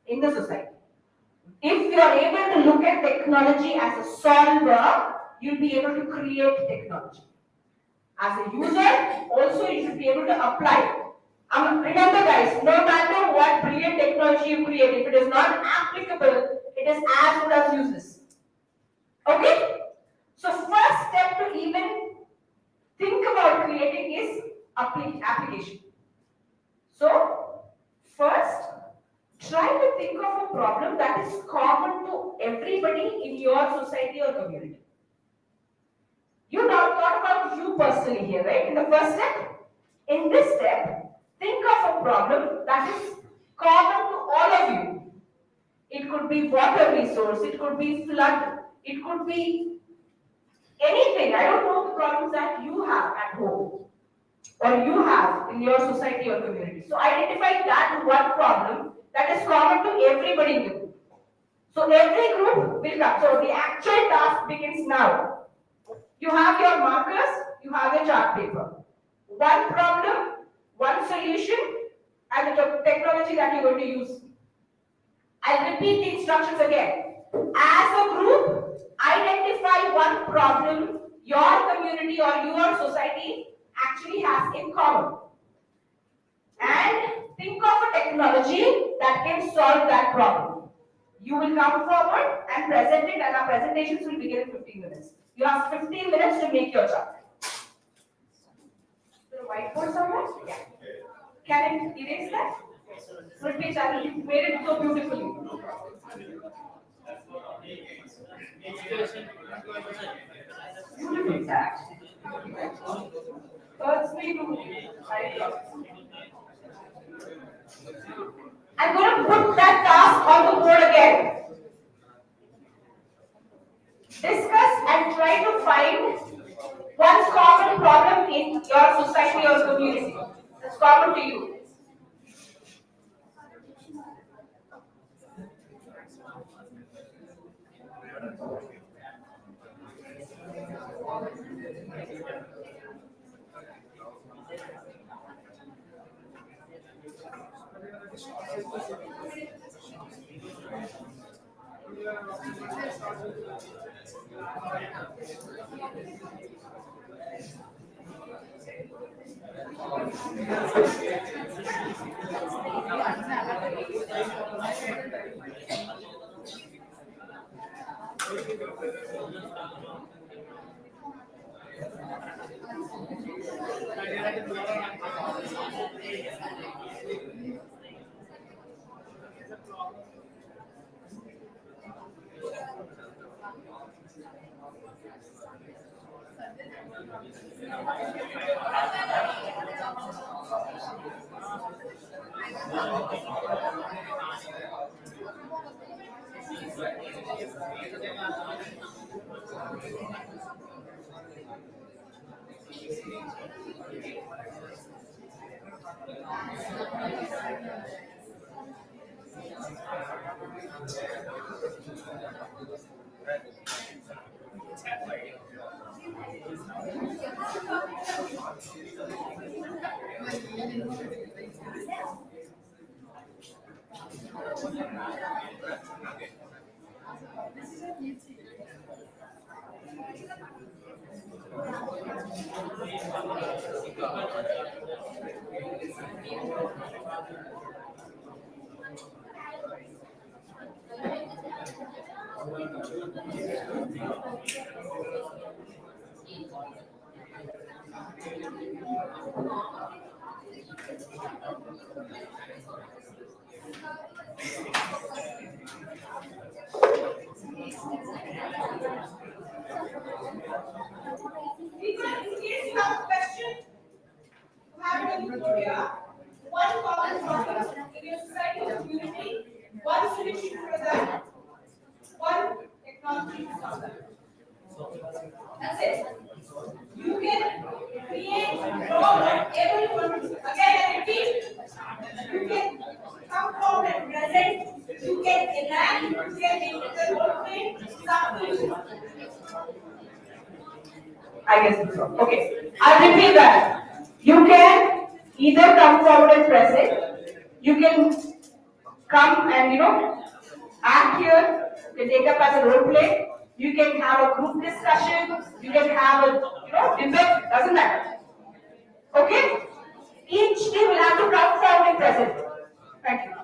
in the society. If you are able to look at technology as a solver, you'll be able to create technology. As a user, also you should be able to apply it. Remember guys, no matter what brilliant technology you create, if it is not applicable, it is as good as useless. Okay? So first step to even think about creating is application. So first, try to think of a problem that is common to everybody in your society or community. You now thought about you personally here, right? In the first step. In this step, think of a problem that is common to all of you. It could be water resource, it could be flood, it could be anything. I don't know the problems that you have at home or you have in your society or community. So identify that one problem that is common to everybody in the group. So every group will come. So the actual task begins now. You have your markers, you have your chart paper. One problem, one solution, and the technology that you're going to use. I'll repeat the instructions again. As a group, identify one problem your community or your society actually has in common. And think of a technology that can solve that problem. You will come forward and present it, and our presentations will begin in 15 minutes. You have 15 minutes to make your chart. The whiteboard somewhere? Yeah. Can it erase that? Repeat that. You made it so beautifully. Beautiful that. Hurts me to I'm going to put that task on the board again. Discuss and try to find one common problem in your society or community. That's common to you. People, in case you have a question, you have any here. One common problem in your society or community, one solution for that, one technology to solve that. That's it. You can create role everyone. Again, I repeat, you can come forward and present, you can enact, you can make the role play, something. I guess so. Okay. I'll repeat that. You can either come forward and present. You can come and act here. You can take up as a role play. You can have a group discussion. You can have a debate. Doesn't matter. Okay. Each team will have to come forward and present. Thank you.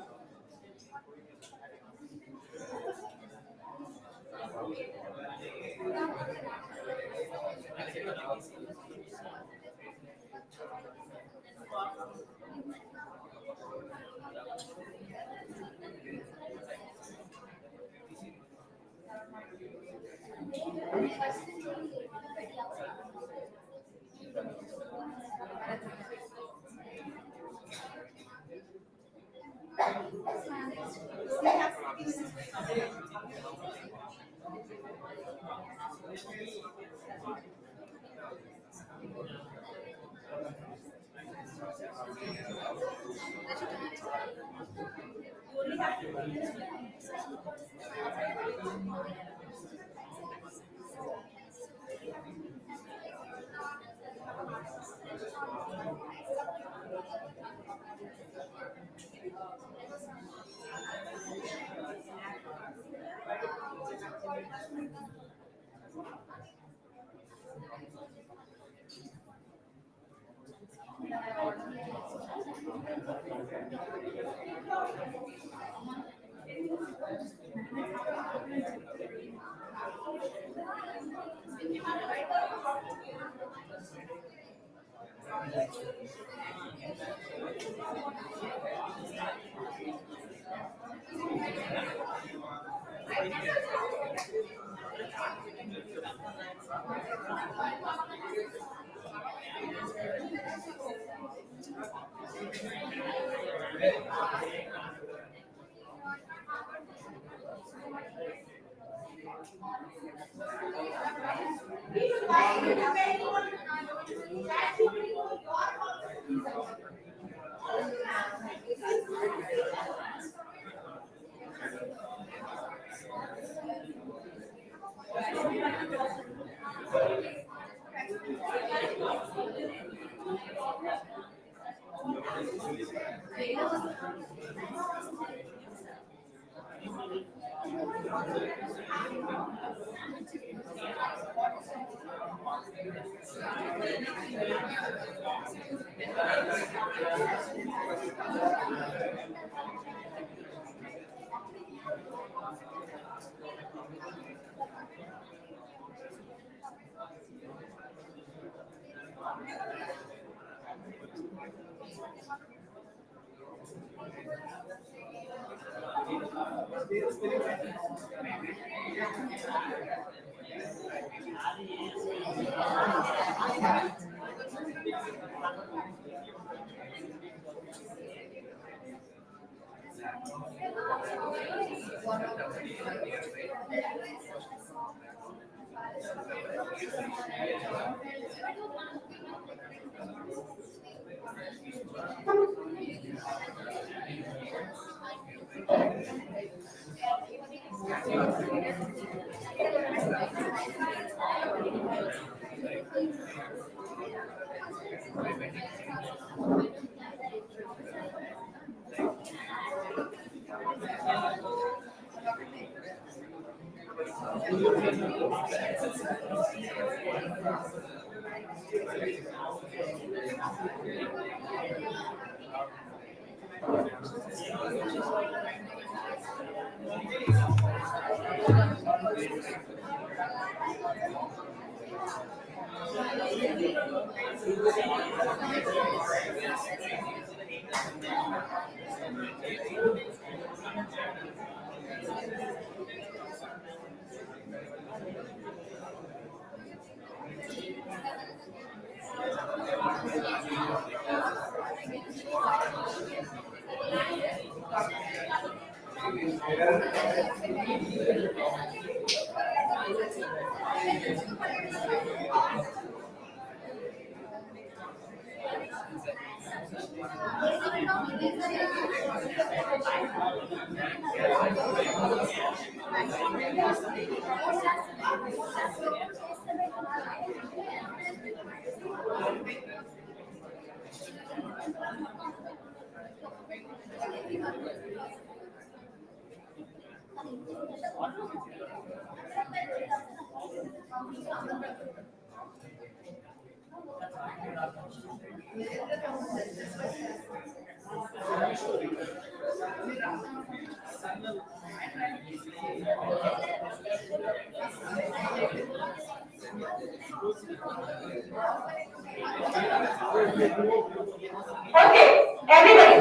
Okay, everybody,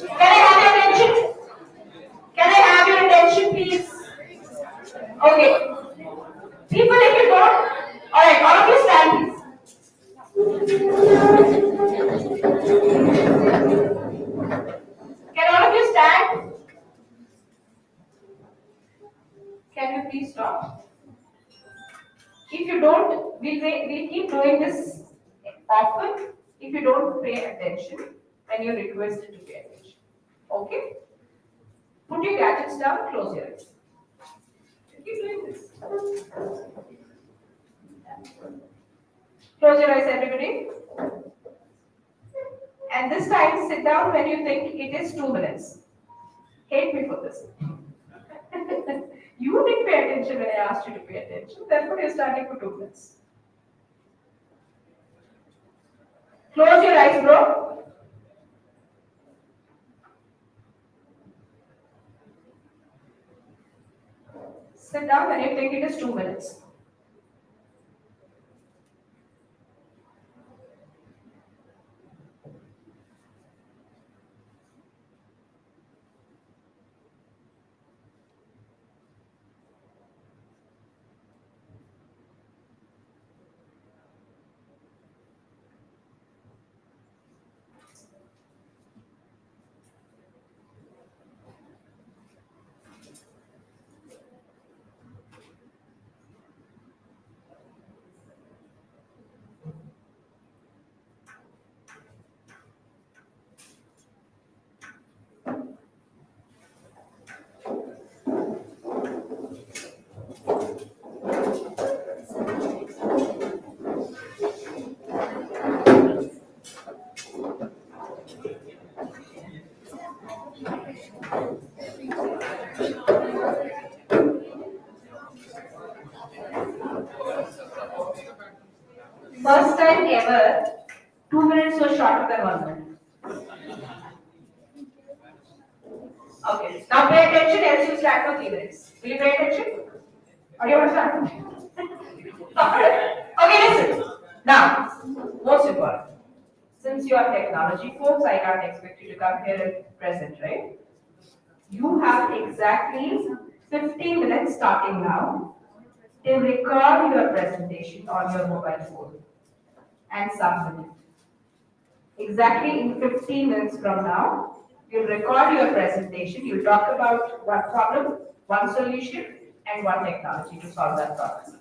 can I have your attention? Can I have your attention, please? Okay, people, if you don't, all right, all of you stand, please. Can all of you stand? Can you please stop? If you don't, we'll keep doing this often. If you don't pay attention, then you're requested to pay attention. Okay? Put your gadgets down, close your eyes. Keep doing this. Close your eyes, everybody. And this time, sit down when you think it is 2 minutes. Hate me for this. You didn't pay attention when I asked you to pay attention, therefore you're starting for 2 minutes. Close your eyes, bro. Sit down when you think it is 2 minutes. but 2 minutes was shorter than 1 minute. Okay, now pay attention else you start for 3 minutes. Will you pay attention? Or you want to start? Okay, listen. Now, most important. Since you are technology folks, I can't expect you to come here and present, right? You have exactly 15 minutes starting now to record your presentation on your mobile phone and submit it. Exactly in 15 minutes from now, you'll record your presentation. You'll talk about one problem, one solution, and one technology to solve that problem.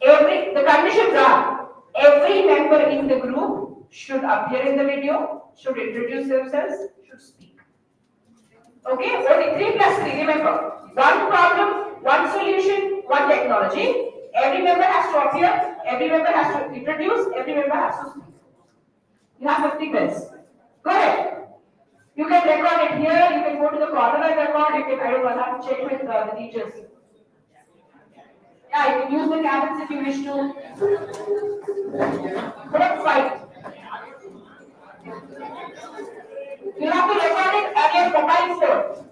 The conditions are every member in the group should appear in the video, should introduce themselves, should speak. Okay, only 3 plus 3, remember. One problem, one solution, one technology. Every member has to appear, every member has to introduce, every member has to speak. You have 50 minutes. Go ahead. You can record it here, you can go to the corner and record, you can, I don't know, have to check with the teachers. Yeah, you can use the cabins if you wish to. Don't fight. You have to record it on your mobile phone.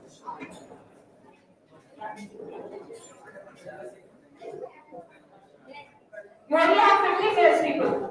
You only have 50 minutes, people.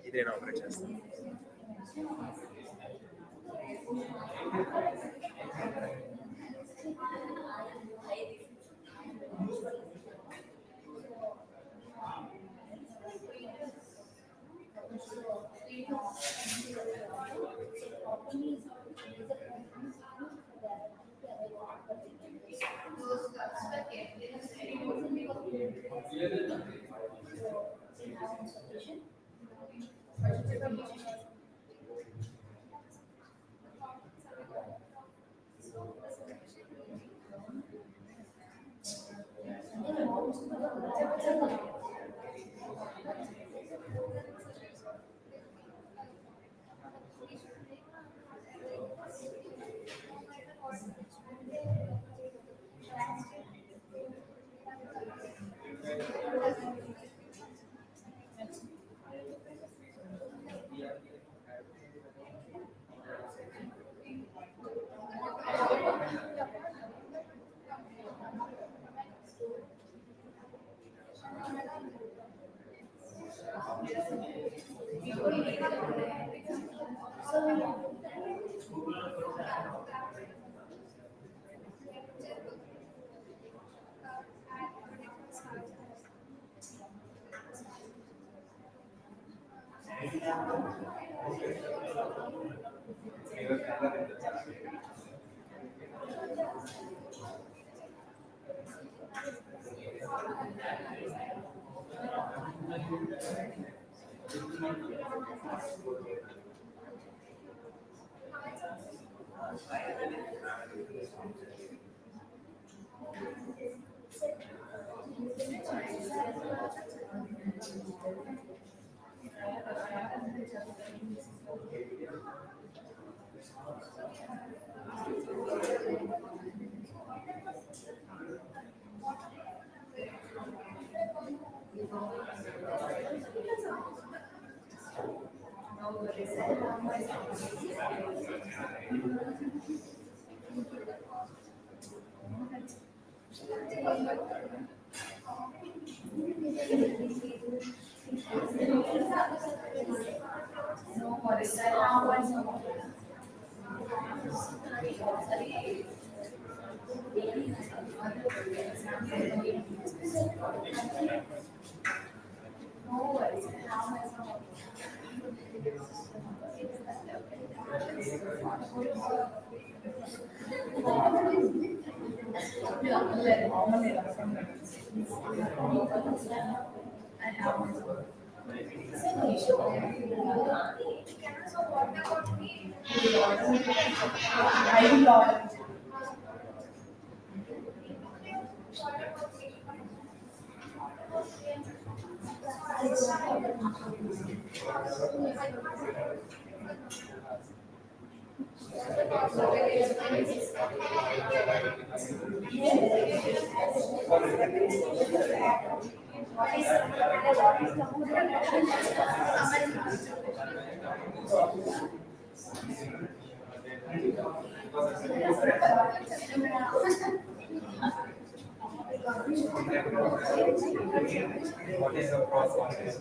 ఇదేనా operate చేస్తాను. What is the process?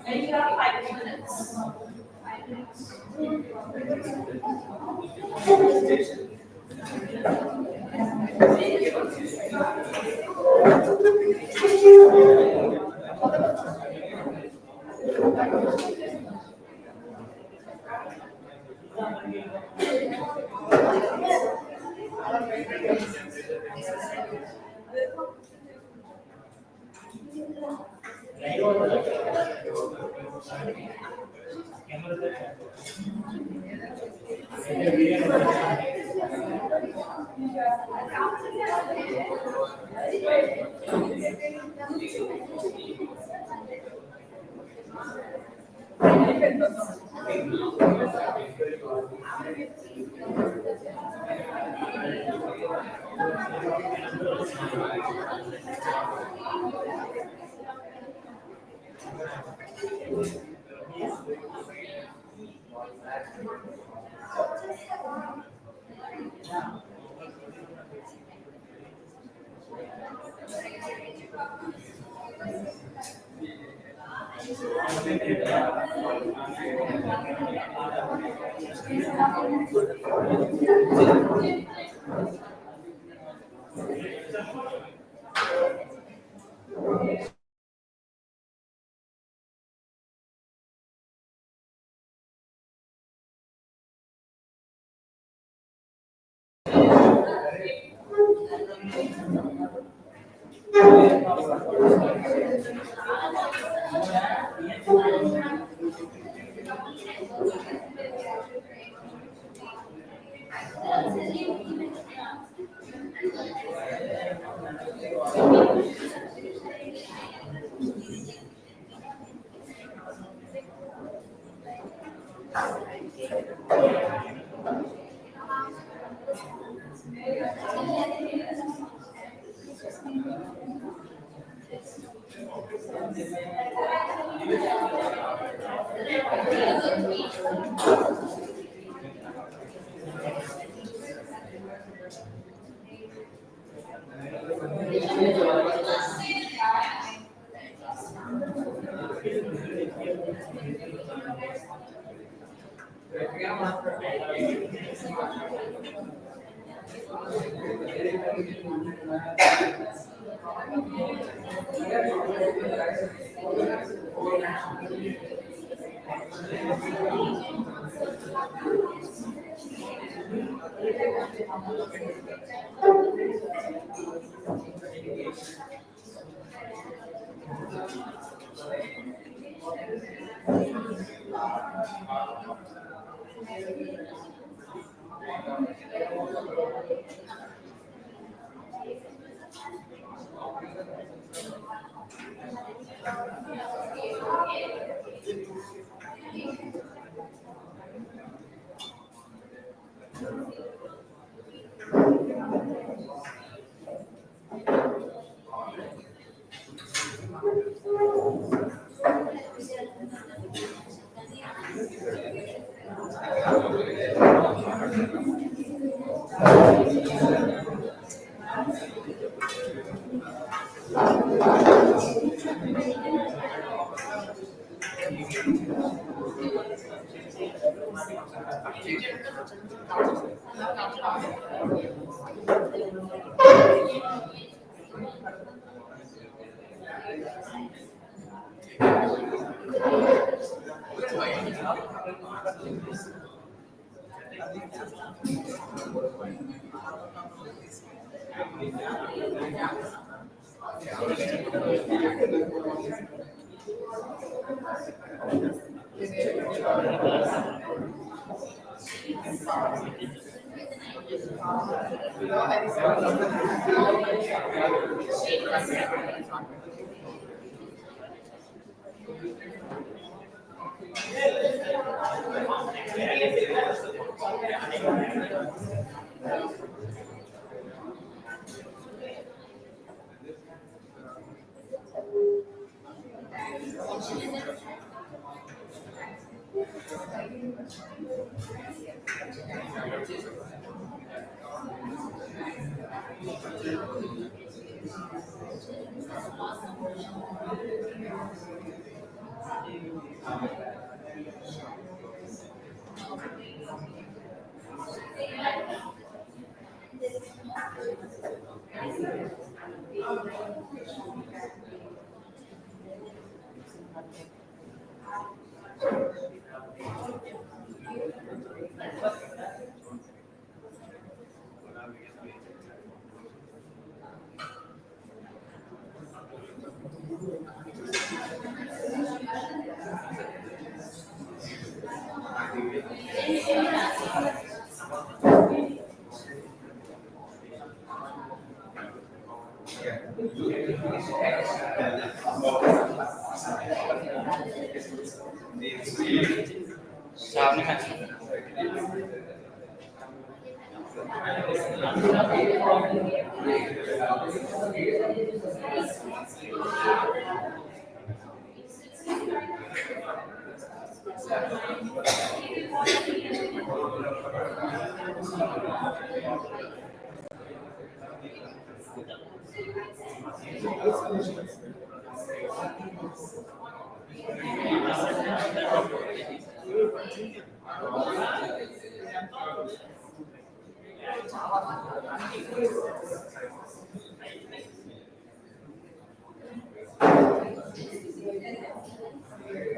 And you have 5 minutes.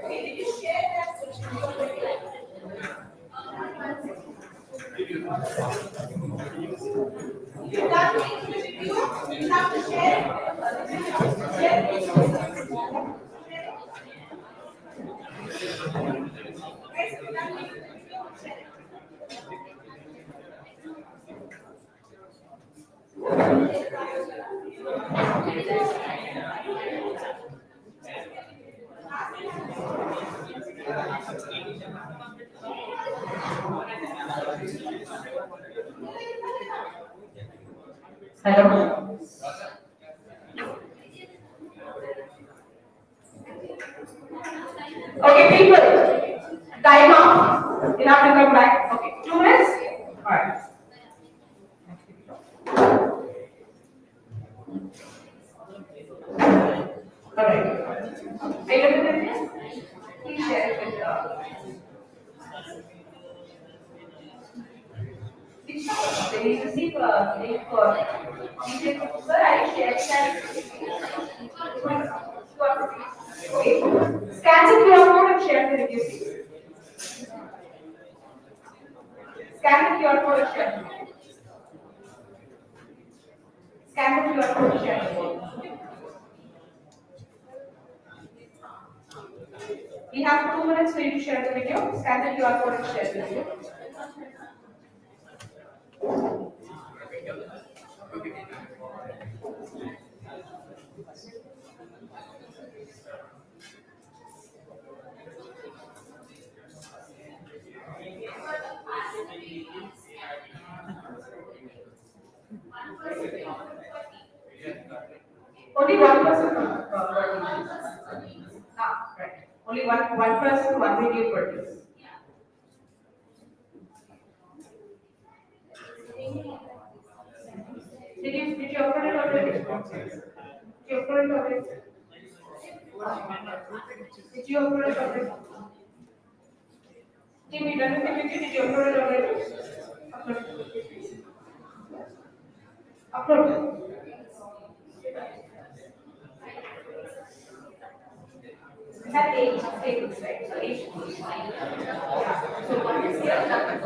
Okay, did you share that question? You got the video, you have to share it. Share it. Guys, you got the video, share it. Hello. Okay, people. Time out. You have to come back. Okay, 2 minutes. All right. All right. Are you looking at this? Please share it with They need to see link for. Sir, I shared that. Okay. Scan the QR code and share the review. Scan the QR code and share. Scan the QR code and share. We have 2 minutes for you to share the video. Scan the QR code and share the video. Only one person. Right. Only one person, one video per piece. Did you upload it already? Did you upload it already? Did you upload it already? Team, you done with the video? Did you upload it already? Upload. We have eight tables, right? So eight. Yeah. So one is here, that is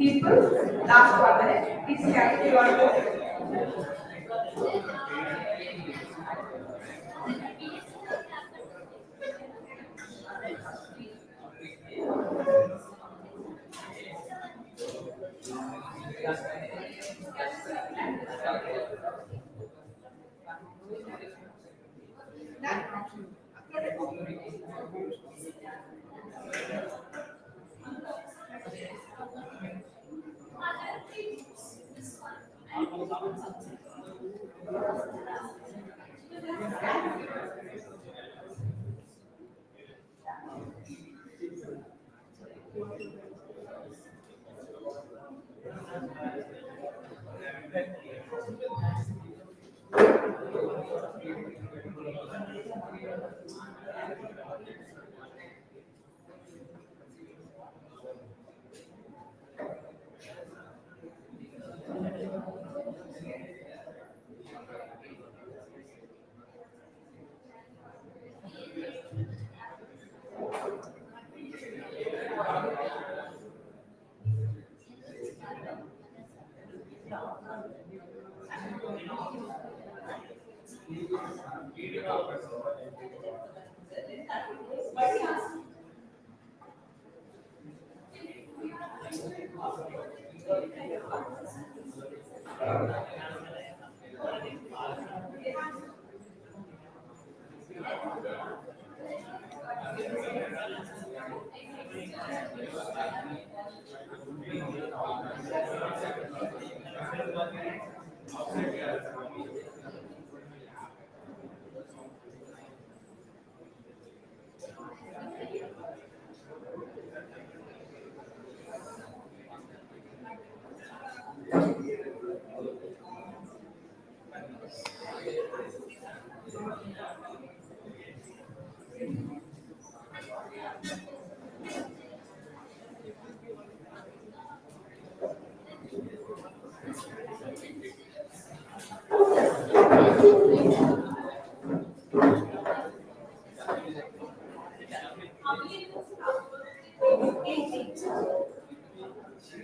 people, last 1 minute, please scan the QR code.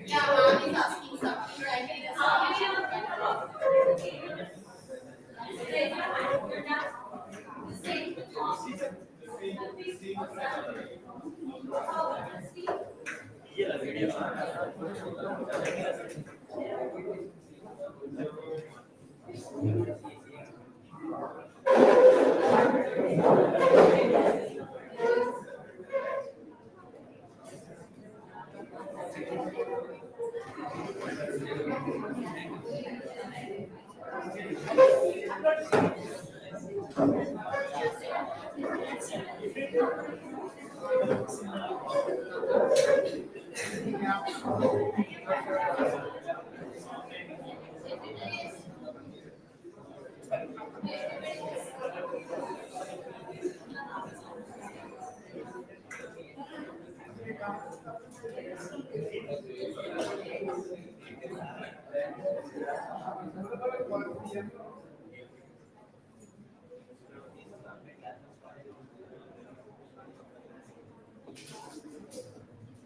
Yeah, ma'am is asking something.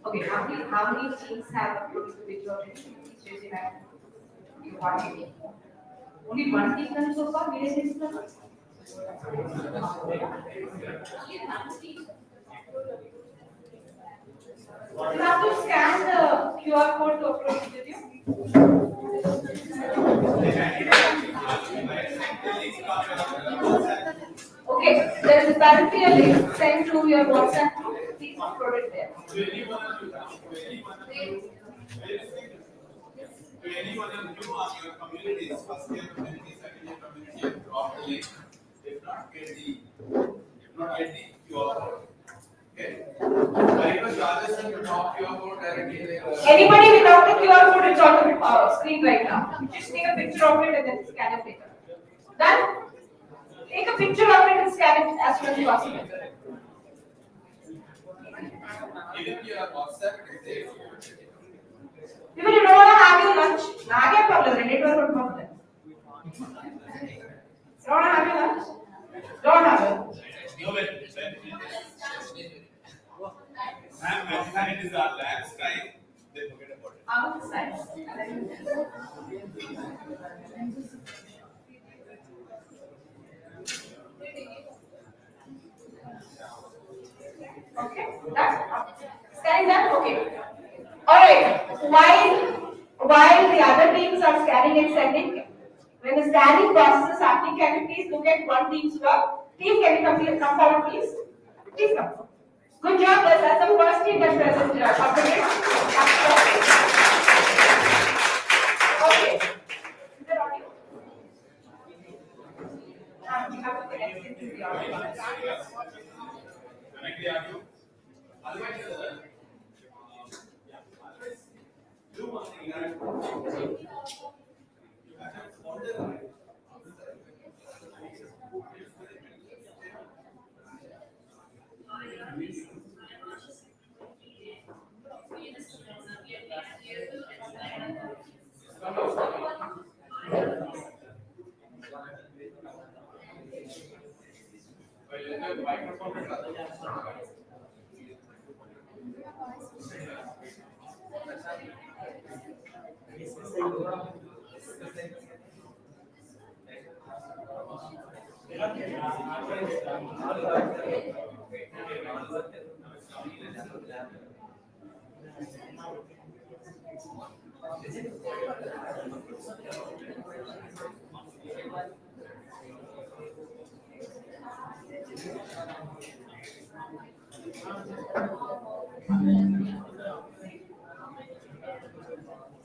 Okay, how many teams have approved the video already? Please raise your hand. Okay, one team. Only one team done so far, media teams done? You have to scan the QR code to upload the video. Okay, there is apparently a link sent to your WhatsApp group. Please upload it there. To anyone of you on your communities, first year community, second year community, drop the link. If not, get the QR code. Okay? I request Rajasthan to drop QR code directly. Anybody without the QR code, it's on the screen right now. Just take a picture of it and then scan it later. Done? Take a picture of it and scan it as soon as possible. Even your WhatsApp is there. People, you don't want to have your lunch. Not your problem. Ready to have problem. You don't want to have your lunch? Don't have it. No, when it is our last time, they forget about it. Out the side. Okay, done. Scanning done. Okay. All right. While the other teams are scanning and sending, when the scanning process is happening, can you please look at one team's work? Team, can you come forward, please? Please come. Good job. That's the first team that present updated. Okay. Is that audio? You have to connect it to the audio. Connect the audio. Otherwise, do one thing.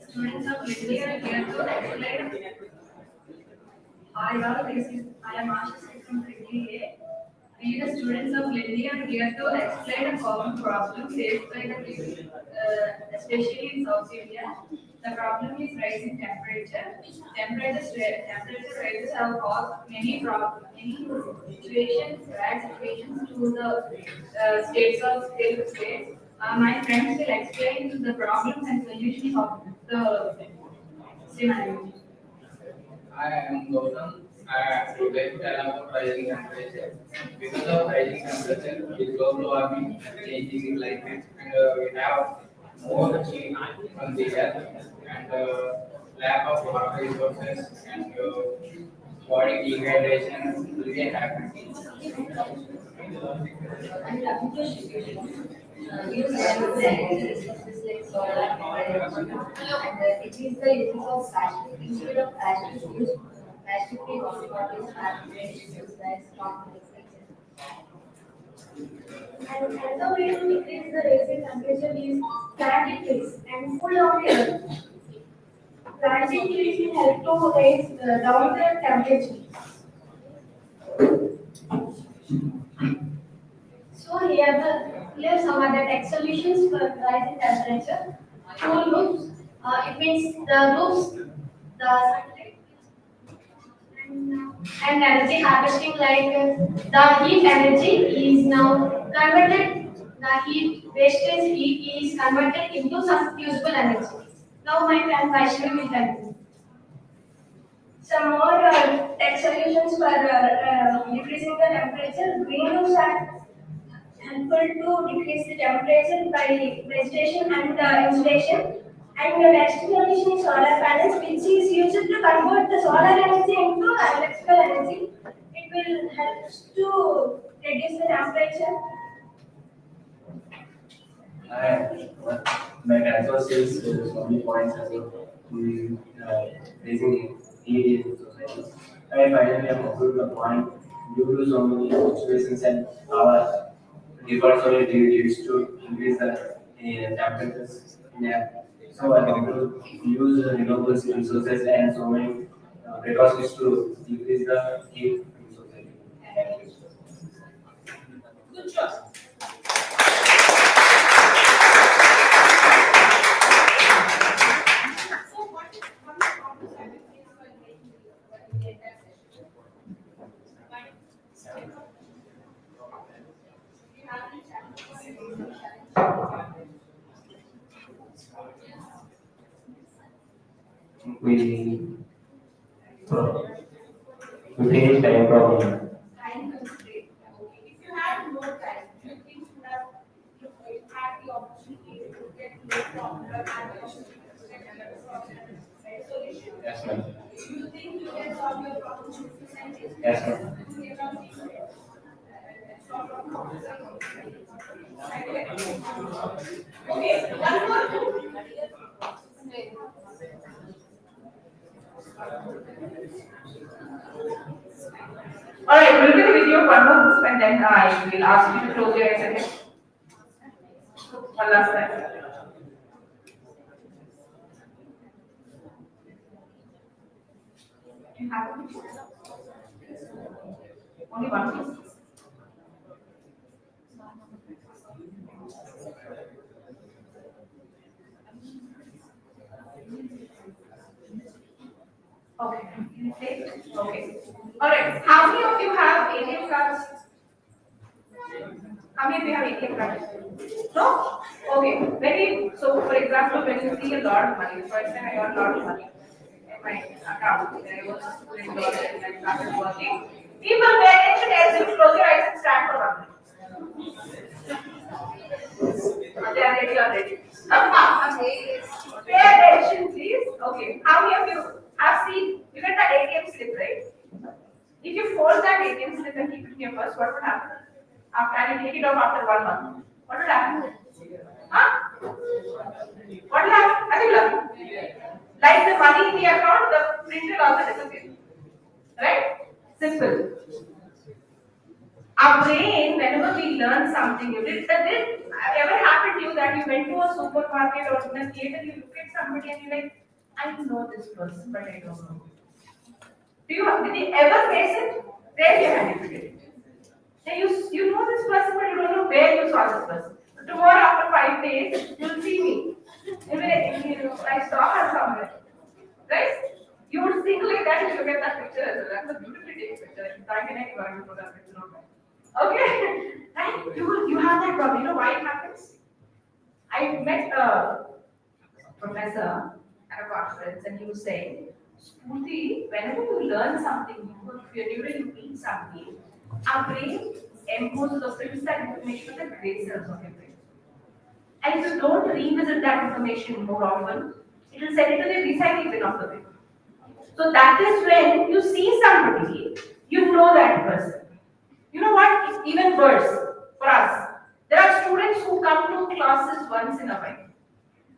Students of Little are here to explain. Hi all, I am Ashish from CLILuminating. We the students of Little are here to explain a common problem faced by the people, especially in South India. The problem is rising temperature. Temperature rises have caused many situations, bad situations to the states. My friends will explain the problems and solutions of the scenario. I am Gautam. I would like to tell about rising temperature. Because of rising temperature, with global warming, changing climate, and we have more heat on the earth, and lack of water resources, and body dehydration will be happening. Use resources like solar and it is the use of plastic instead of plastic use plastic free water bottles are used as stock. And another way to decrease the rising temperature is planting trees and full of air. Planting trees will help to raise down the temperature. So here some are the tech solutions for rising temperature. Cool roofs. It means the roofs, the and energy harvesting like the heat energy is now converted. The heat wastage heat is converted into some usable energy. Now my friend Vaishnavi will continue. Some more tech solutions for decreasing the temperature. Greenhouse are helpful to decrease the temperature by vegetation and insulation. And the next solution is solar panels, which is used to convert the solar energy into electrical energy. It will help to reduce the temperature. I, my answer says so many points as well. Raising need in society. I finally have concluded the point due to so many situations and our deforestation leads to increase the temperatures in air. So I have to use renewable resources and so many precautions to decrease the heat in society. Good job. So what is one problem that you face while making the entire session? Do you have any challenges? We we face time problem. Time constraint. Okay. If you had more time, do you think you would have had the opportunity to get more from the had the opportunity to get another problem and solution? Yes, ma'am. Do you think you can solve your problems with the scientists? Yes, ma'am. You cannot think of it. Solve your problems. Okay, one more. All right, we'll get a video of one more group and then I will ask you to close your eyes again. One last time. Do you have a video? Only one, please. Okay. Okay. All right. How many of you have ATM cards? How many of you have ATM cards? No? Okay. So for example, when you see a lot of money, first time I got a lot of money in my account, then I was $20 and I started working. People pay attention as you close your eyes and stand for 1 minute. They are ready. Pay attention, please. Okay. How many of you have seen? You get that ATM slip, right? If you fold that ATM slip and keep it in your purse, what would happen? After and you take it out after 1 month, what would happen? Huh? What will happen? I think will. Like the money in the account, the print will also disappear. Right? Simple. Our brain, whenever we learn something, did ever happen to you that you went to a supermarket or in a theater, you look at somebody and you're like, I know this person, but I don't know. Did you ever face it? Raise your hand if you did it. Then you know this person, but you don't know where you saw this person. So tomorrow after 5 days, you'll see me. I saw her somewhere. Right? You would think like that if you get that picture as well. That's a beautifully taken picture. You can't connect you for that picture. Okay? Right? You have that problem. You know why it happens? I met a professor at a conference and he was saying, Spooty, whenever you learn something, when you read something, our brain encodes or prints that information with the gray cells of your brain. And if you don't revisit that information more often, it will send it to the recycling bin of the brain. So that is when you see somebody, you know that person. You know what? It's even worse for us. There are students who come to classes once in a while.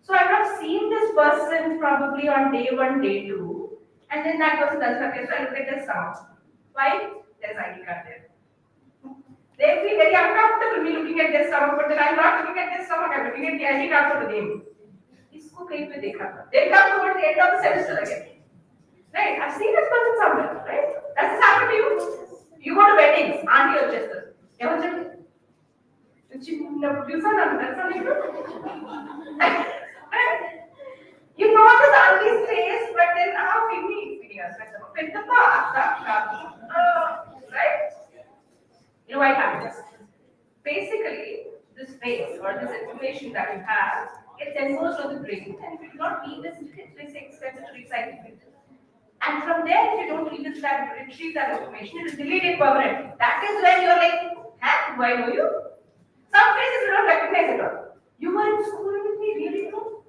So I have seen this person probably on day 1, day 2, and then that person does okay, so I look at their stomach. Why? There's ID card there. They feel very uncomfortable me looking at their stomach, but then I'm not looking at their stomach, I'm looking at the ID card for the name. Isko kahin pe dekha tha. They come towards the end of the semester again. Right? I've seen this person somewhere, right? Does this happen to you? You go to weddings, auntie or sister. Ever check? You know this auntie's face, but then how right? You know why it happens? Basically, this face or this information that you have gets encoded on the brain, and if you do not revisit it, it's expensive to recycle it. And from there, if you don't retrieve that information, it is deleted permanently. That is when you're like, huh? Do I know you? Some faces you don't recognize at all. You were in school with me, really? No?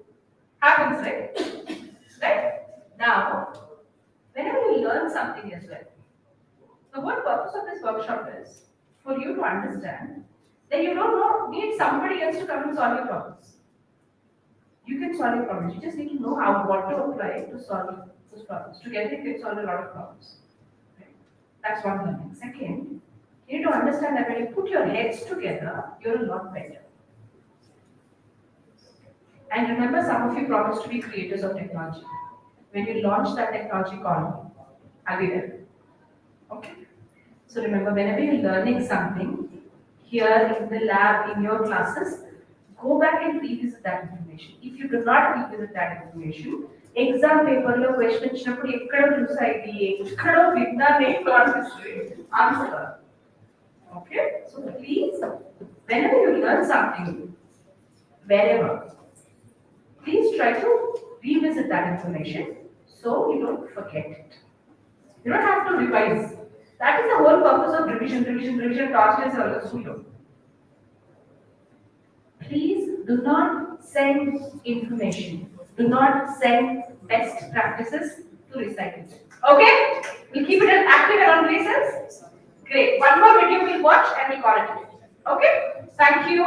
Happens, right? Right? Now, whenever you learn something as well, the whole purpose of this workshop is for you to understand that you don't need somebody else to come and solve your problems. You can solve your problems. You just need to know what to apply to solve those problems. Together, you can solve a lot of problems. Right? That's one learning. Second, you need to understand that when you put your heads together, you're a lot better. And remember, some of you promised to be creators of technology. When you launch that technology, call me. I'll be there. Okay? So remember, whenever you're learning something, here in the lab, in your classes, go back and revisit that information. If you do not revisit that information, exam paper lo question ichinapudu ekkada choose ayi ekkado vinnane aనిపిస్తుంది answer. Okay? So please, whenever you learn something, wherever, please try to revisit that information so you don't forget it. You don't have to revise. That is the whole purpose of revision. Task is also. Please do not send information. Do not send best practices to recycle. Okay? We'll keep it active and on places. Great. One more video we'll watch and we'll call it. Okay? Thank you.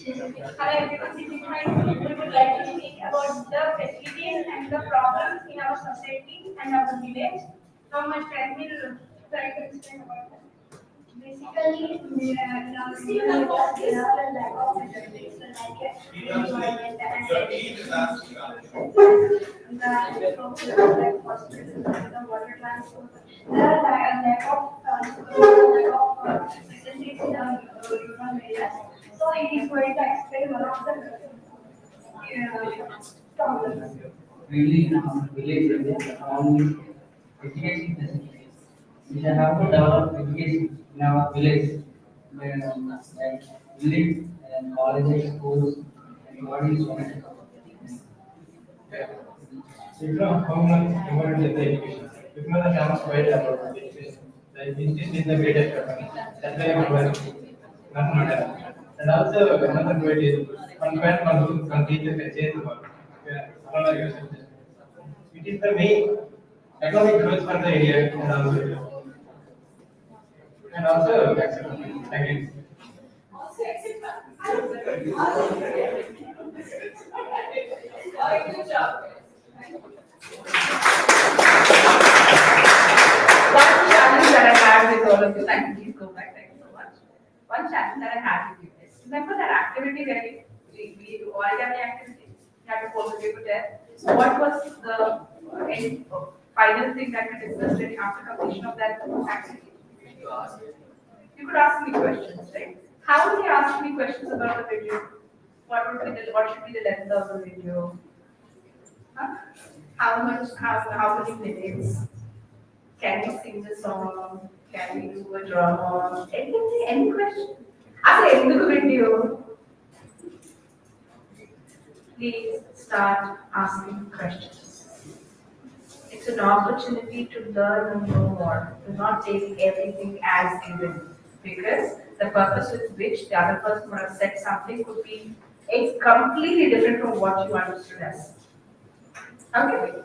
Hello everyone, we would like to speak about the facilities and the problems in our society and our village. How much time will try to explain about that? Basically, there are lack of facilities like environment and the water transport. There are lack of facilities in our rural areas. So it is going to explain one of the problems. Really, in our village, only education facilities. We have to develop education in our village, like village and colleges, schools, and bodies. So you know how much important is the education? Because the campus provide about education. Like insist in the way that that's why I'm working. Not matter. And also another point is one point one teacher can change the world. Yeah, I don't know yourself. It is the main economic growth for the area and also thank you. Good job. One challenge that I had with all of you, thank you, please go back, thank you so much. One challenge that I had with you is, remember that activity where we do origami activity, you have to fold the paper there. So what was the final thing that we discussed after completion of that activity? You could ask me questions, right? How would you ask me questions about the video? What should be the length of the video? Huh? How many minutes? Can we sing the song? Can we do a drama? Anything, any question? Ask any video. Please start asking questions. It's an opportunity to learn and know more. Do not take everything as given. Because the purpose with which the other person would have said something could be it's completely different from what you understood as. Okay?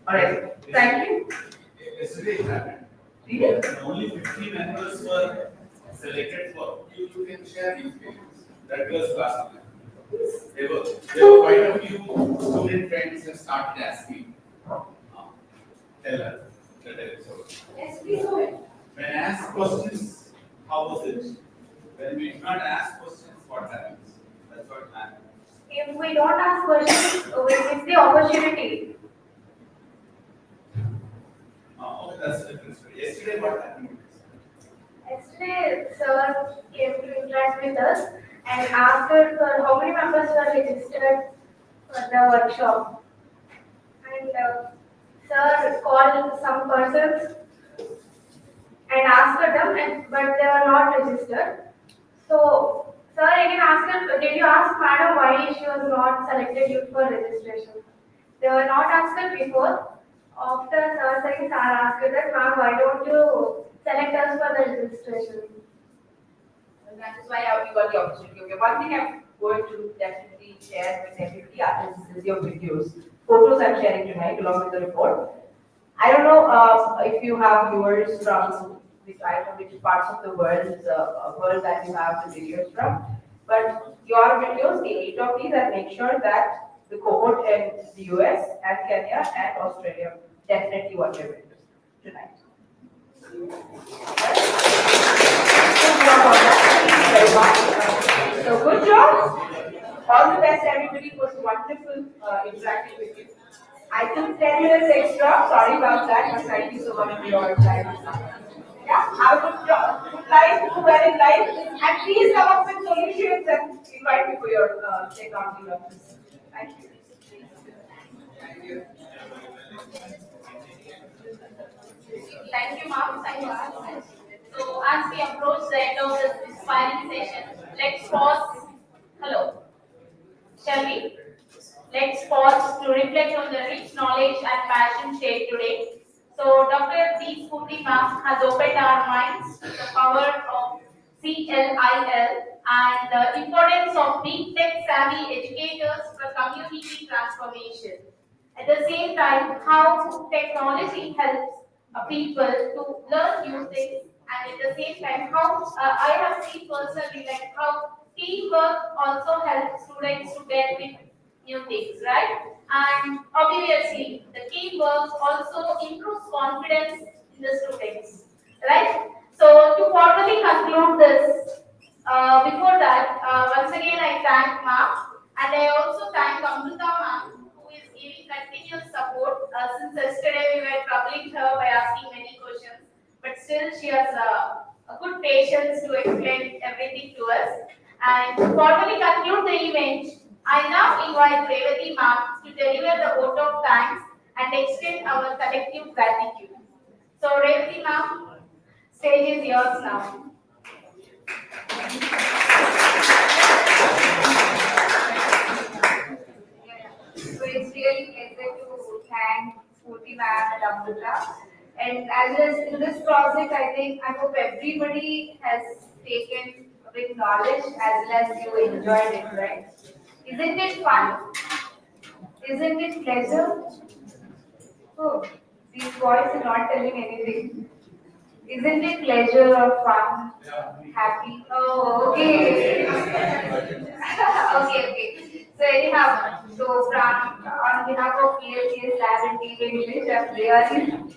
Alright. Thank you. Yesterday it happened. Really? Only 50 members were selected for. You can share these videos. That was last year. There were quite a few student friends who started asking. Tell us that episode. Yes, please go ahead. When asked questions, how was it? When we do not ask questions, what happens? That's what happens. If we don't ask questions, we miss the opportunity. Okay, that's a different story. Yesterday, what happened? Yesterday, sir came to interact with us and asked us how many members were registered for the workshop. And sir called some persons and asked them, but they were not registered. So, sir again asked her, did you ask madam why she was not selected you for registration? They were not asked before. After sir saying, sir asked that, ma'am, why don't you select us for the registration? And that is why we got the opportunity. Okay, one thing I'm going to definitely share with everybody is your videos. Photos I'm sharing tonight along with the report. I don't know if you have viewers from which I don't know which parts of the world that you have the videos from, but your videos, the 8 of these, and make sure that the cohort in the US and Kenya and Australia definitely watch your videos tonight. Very much. So good job. All the best, everybody. It was wonderful interacting with you. I took 10 minutes extra. Sorry about that, but thank you so much for your time. Yeah, have a good job. Good life, do well in life, and please come up with solutions and invite me for your technology lessons. Thank you. Thank you, ma'am. Thank you, ma'am. So, as we approach the end of this final session, let's pause. Hello. Shall we? Let's pause to reflect on the rich knowledge and passion shared today. So, Dr. D. Spooty ma'am has opened our minds to the power of CLIL and the importance of big tech savvy educators for community transformation. At the same time, how technology helps people to learn new things, and at the same time, how I have seen personally like how teamwork also helps students to get with new things, right? And obviously, the teamwork also improves confidence in the students, right? So to formally conclude this, before that, once again I thank ma'am, and I also thank Amrita ma'am, who is giving continuous support. Since yesterday we were troubling her by asking many questions, but still she has a good patience to explain everything to us. And to formally conclude the event, I now invite Revati ma'am to deliver the vote of thanks and extend our collective gratitude. So Revati ma'am, stage is yours now. So it's really pleasure to thank Spooty ma'am and Amrita. And as as well as in this project, I hope everybody has taken a big knowledge as well as you enjoyed it, right? Isn't it fun? Isn't it pleasure? Oh, these boys are not telling anything. Isn't it pleasure or fun? Happy? Oh, okay. Okay. So anyhow, so from on behalf of PLC's Lab and TV English, I'm really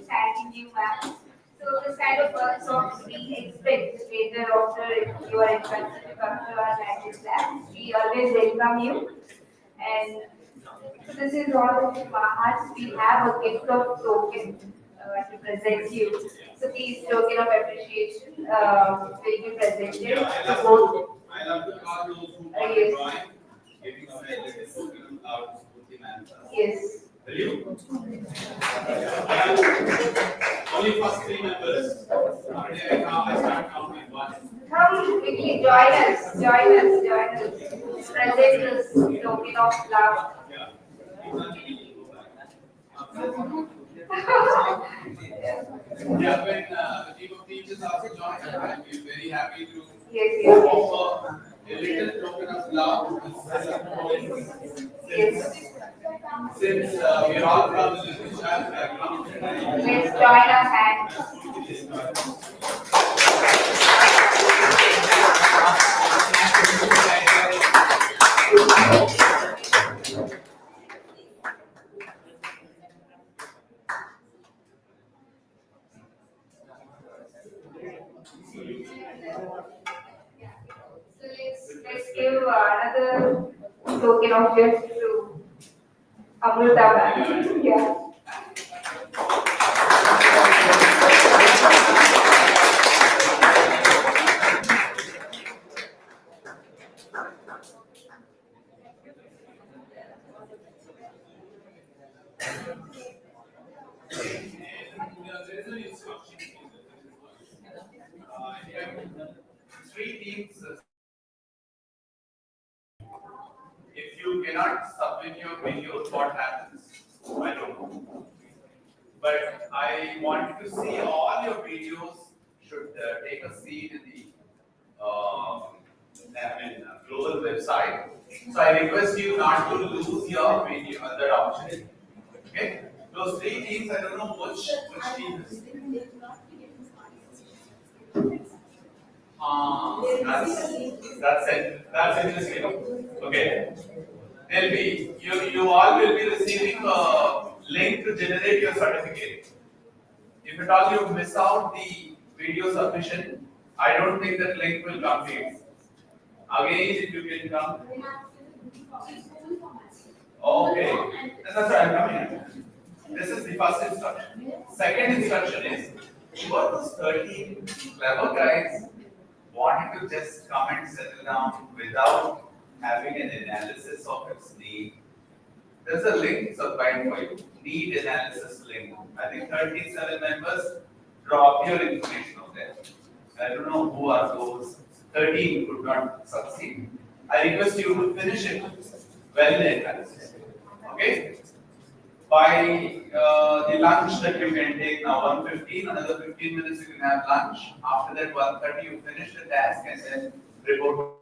thanking you, ma'am. So this kind of workshops we expect later after if you are interested to come to our language lab. We always welcome you. And so this is all Mahas. We have a gift of token to present you. So these token of appreciation will be presented to both. I love to call those who Yes. join, giving away the token out to the man. Yes. Will you? Only first 3 members. Already I start counting 1. Come quickly, join us, join us, join us. Present this token of love. Yeah. Yeah, when the team of teachers also join, I'll be very happy to Yes. offer a little token of love. Yes. Since we are all from the little child background. Let's join our hands. So let's give another token of gift to Amrita ma'am. Yeah. There is an instruction. Three teams. If you cannot submit your videos, what happens? I don't know. But I want to see all your videos should take a seat in the global website. So I request you not to lose your video, that opportunity. Okay? Those 3 teams, I don't know which team is. That's interesting. Okay. There'll be you all will be receiving a link to generate your certificate. If at all you miss out the video submission, I don't think that link will complete. Again, if you can come. Okay. That's right, I'm coming. This is the first instruction. Second instruction is, what those 13 clever guys wanted to just come and settle down without having an analysis of its need. There's a link supplied for you, need analysis link. I think 37 members drop your information out there. I don't know who are those 13 could not succeed. I request you to finish it well in analysis. Okay? By the lunch that you can take now, 1:15, another 15 minutes you can have lunch. After that, 1:30 you finish the task and then report.